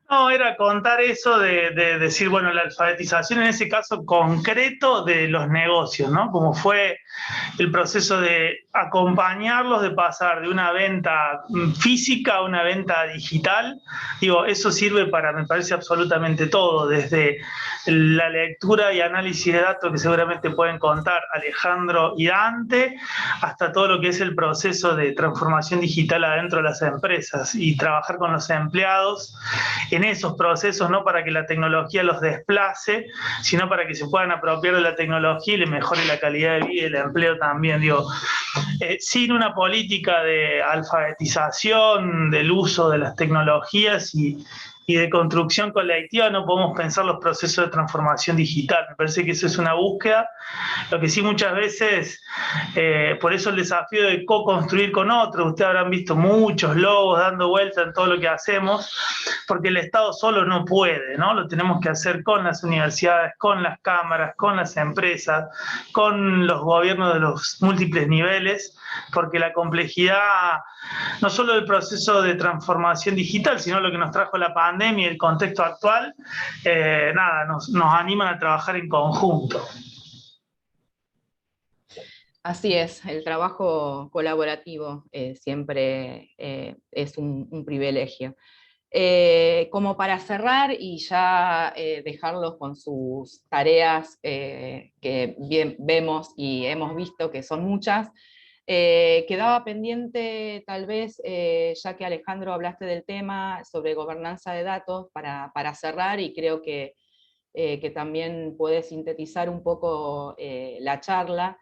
No, era contar eso de decir, bueno, la alfabetización en ese caso concreto de los negocios, ¿no? Como fue el proceso de acompañarlos, de pasar de una venta física a una venta digital. Eso sirve para, me parece, absolutamente todo, desde la lectura y análisis de datos que seguramente pueden contar Alejandro y Dante, hasta todo lo que es el proceso de transformación digital adentro de las empresas y trabajar con los empleados en esos procesos, no para que la tecnología los desplace, sino para que se puedan apropiar de la tecnología y le mejore la calidad de vida y el empleo también. Sin una política de alfabetización del uso de las tecnologías y de construcción colectiva no podemos pensar los procesos de transformación digital. Me parece que eso es una búsqueda. Lo que sí muchas veces, por eso el desafío de co-construir con otros. Ustedes habrán visto muchos logos dando vuelta en todo lo que hacemos, porque el Estado solo no puede, ¿no? Lo tenemos que hacer con las universidades, con las cámaras, con las empresas, con los gobiernos de los múltiples niveles, porque la complejidad, no solo del proceso de transformación digital, sino lo que nos trajo la pandemia y el contexto actual, nos animan a trabajar en conjunto. Así es, el trabajo colaborativo siempre es un privilegio. Como para cerrar y ya dejarlos con sus tareas que bien vemos y hemos visto que son muchas, quedaba pendiente tal vez, ya que Alejandro hablaste del tema sobre gobernanza de datos, para cerrar, y creo que también puede sintetizar un poco la charla,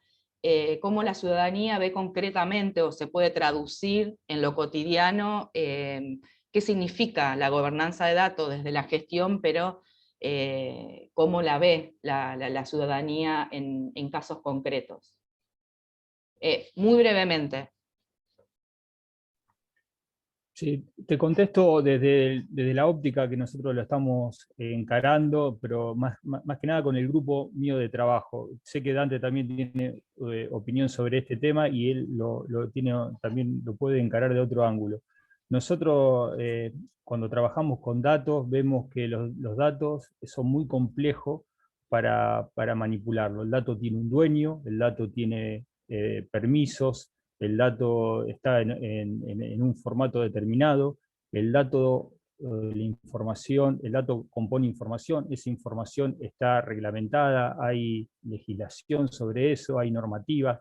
cómo la ciudadanía ve concretamente o se puede traducir en lo cotidiano qué significa la gobernanza de datos desde la gestión, pero cómo la ve la ciudadanía en casos concretos. Muy brevemente. Sí, te contesto desde la óptica que nosotros lo estamos encarando, pero más que nada con el grupo mío de trabajo. Sé que Dante también tiene opinión sobre este tema y él también lo puede encarar de otro ángulo. Nosotros, cuando trabajamos con datos, vemos que los datos son muy complejos para manipularlo. El dato tiene un dueño, el dato tiene permisos, el dato está en un formato determinado, el dato compone información, esa información está reglamentada, hay legislación sobre eso, hay normativas.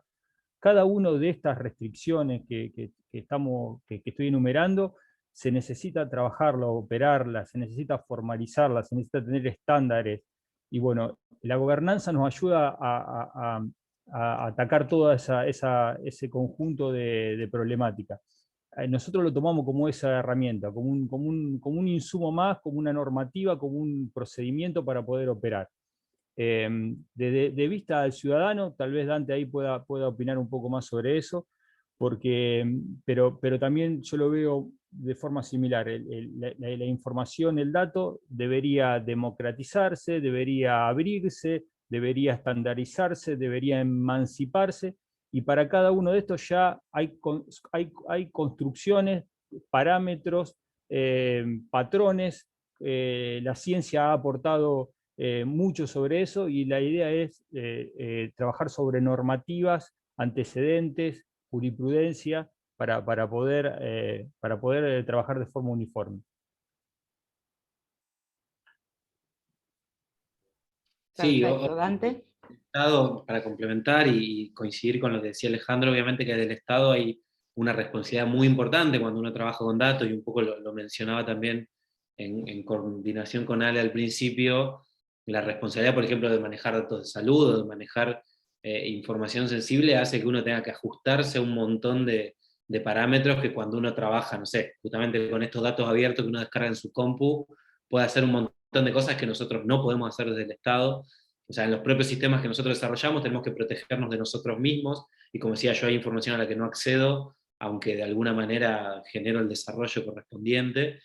Cada una de estas restricciones que estoy enumerando, se necesita trabajarlo, operarla, se necesita formalizarla, se necesita tener estándares. Y bueno, la gobernanza nos ayuda atacar todo ese conjunto de problemática. Nosotros lo tomamos como esa herramienta, como un insumo más, como una normativa, como un procedimiento para poder operar. De vista al ciudadano, tal vez Dante ahí pueda opinar un poco más sobre eso, pero también yo lo veo de forma similar. La información, el dato, debería democratizarse, debería abrirse, debería estandarizarse, debería emanciparse, y para cada uno de estos ya hay construcciones, parámetros, patrones. La ciencia ha aportado mucho sobre eso, y la idea es trabajar sobre normativas, antecedentes, jurisprudencia, para poder trabajar de forma uniforme. Sí, Perfecto, Dante. Estado, para complementar y coincidir con lo que decía Alejandro, obviamente que del Estado hay una responsabilidad muy importante cuando uno trabaja con datos, y un poco lo mencionaba también en coordinación con Ale al principio, la responsabilidad, por ejemplo, de manejar datos de salud, o de manejar información sensible, hace que uno tenga que ajustarse a un montón de parámetros que cuando uno trabaja, no sé, justamente con estos datos abiertos que uno descarga en su compu, puede hacer un montón de cosas que nosotros no podemos hacer desde el Estado. O sea, en los propios sistemas que nosotros desarrollamos tenemos que protegernos de nosotros mismos, y como decía yo, hay información a la que no accedo, aunque de alguna manera genero el desarrollo correspondiente.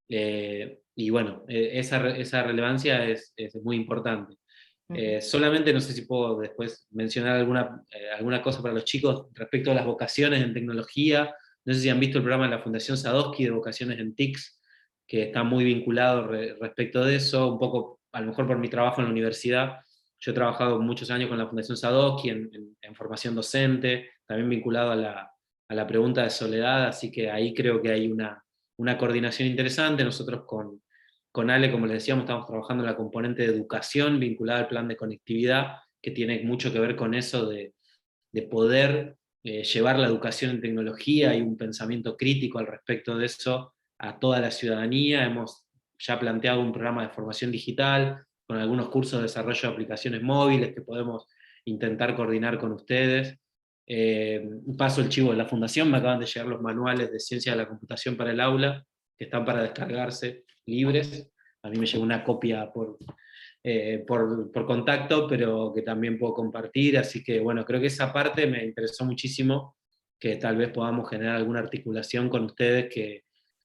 Y bueno, esa relevancia es muy importante. Solamente no sé si puedo después mencionar alguna cosa para los chicos respecto a las vocaciones en tecnología. No sé si han visto el programa de la Fundación Sadowski de vocaciones en TICS, que está muy vinculado respecto de eso, un poco, a lo mejor por mi trabajo en la universidad. Yo he trabajado muchos años con la Fundación Sadowski en formación docente, también vinculado a la pregunta de soledad, así que ahí creo que hay una coordinación interesante. Nosotros con Ale, como les decíamos, estamos trabajando en la componente de educación vinculada al plan de conectividad, que tiene mucho que ver con eso de poder llevar la educación en tecnología y un pensamiento crítico al respecto de eso a toda la ciudadanía. Hemos ya planteado un programa de formación digital con algunos cursos de desarrollo de aplicaciones móviles que podemos intentar coordinar con ustedes. Paso el chivo de la Fundación, me acaban de llegar los manuales de ciencia de la computación para el aula, que están para descargarse libres. A mí me llegó una copia por contacto, pero que también puedo compartir, así que bueno, creo que esa parte me interesó muchísimo, que tal vez podamos generar alguna articulación con ustedes que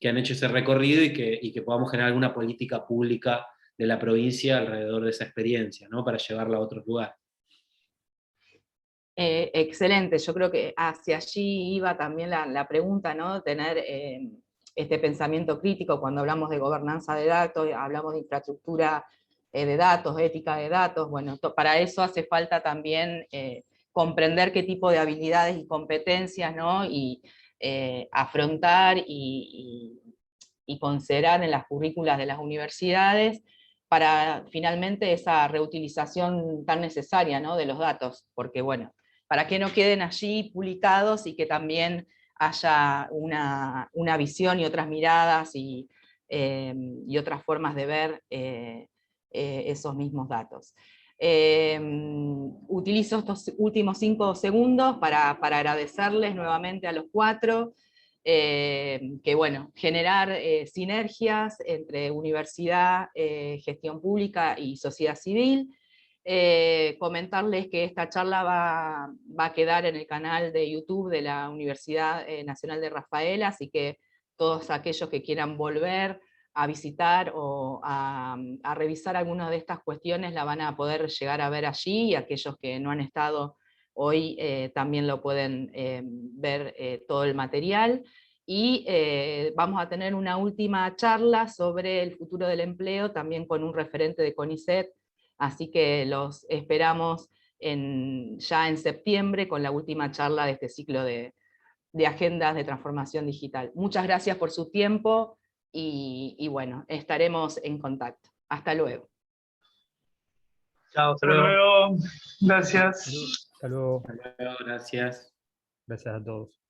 han hecho ese recorrido, y que podamos generar alguna política pública de la provincia alrededor de esa experiencia, ¿no? Para llevarla a otros lugares. Excelente, yo creo que hacia allí iba también la pregunta, ¿no? Tener este pensamiento crítico cuando hablamos de gobernanza de datos, hablamos de infraestructura de datos, ética de datos. Bueno, para eso hace falta también comprender qué tipo de habilidades y competencias, ¿no? Y afrontar y considerar en las currículas de las universidades para finalmente esa reutilización tan necesaria, ¿no? De los datos, porque bueno, para que no queden allí publicados y que también haya una visión y otras miradas y otras formas de ver esos mismos datos. Utilizo estos últimos 5 segundos para agradecerles nuevamente a los 4, que bueno, generar sinergias entre universidad, gestión pública y sociedad civil. Comentarles que esta charla va a quedar en el canal de YouTube de la Universidad Nacional de Rafaela, así que todos aquellos que quieran volver a visitar o a revisar algunas de estas cuestiones la van a poder llegar a ver allí, y aquellos que no han estado hoy también lo pueden ver todo el material. Y vamos a tener una última charla sobre el futuro del empleo, también con un referente de CONICET, así que los esperamos ya en septiembre con la última charla de este ciclo de agendas de transformación digital. Muchas gracias por su tiempo y bueno, estaremos en contacto. Hasta luego. Chao, hasta Hasta luego. luego. Gracias. Hasta luego. Hasta luego, gracias. Gracias a todos.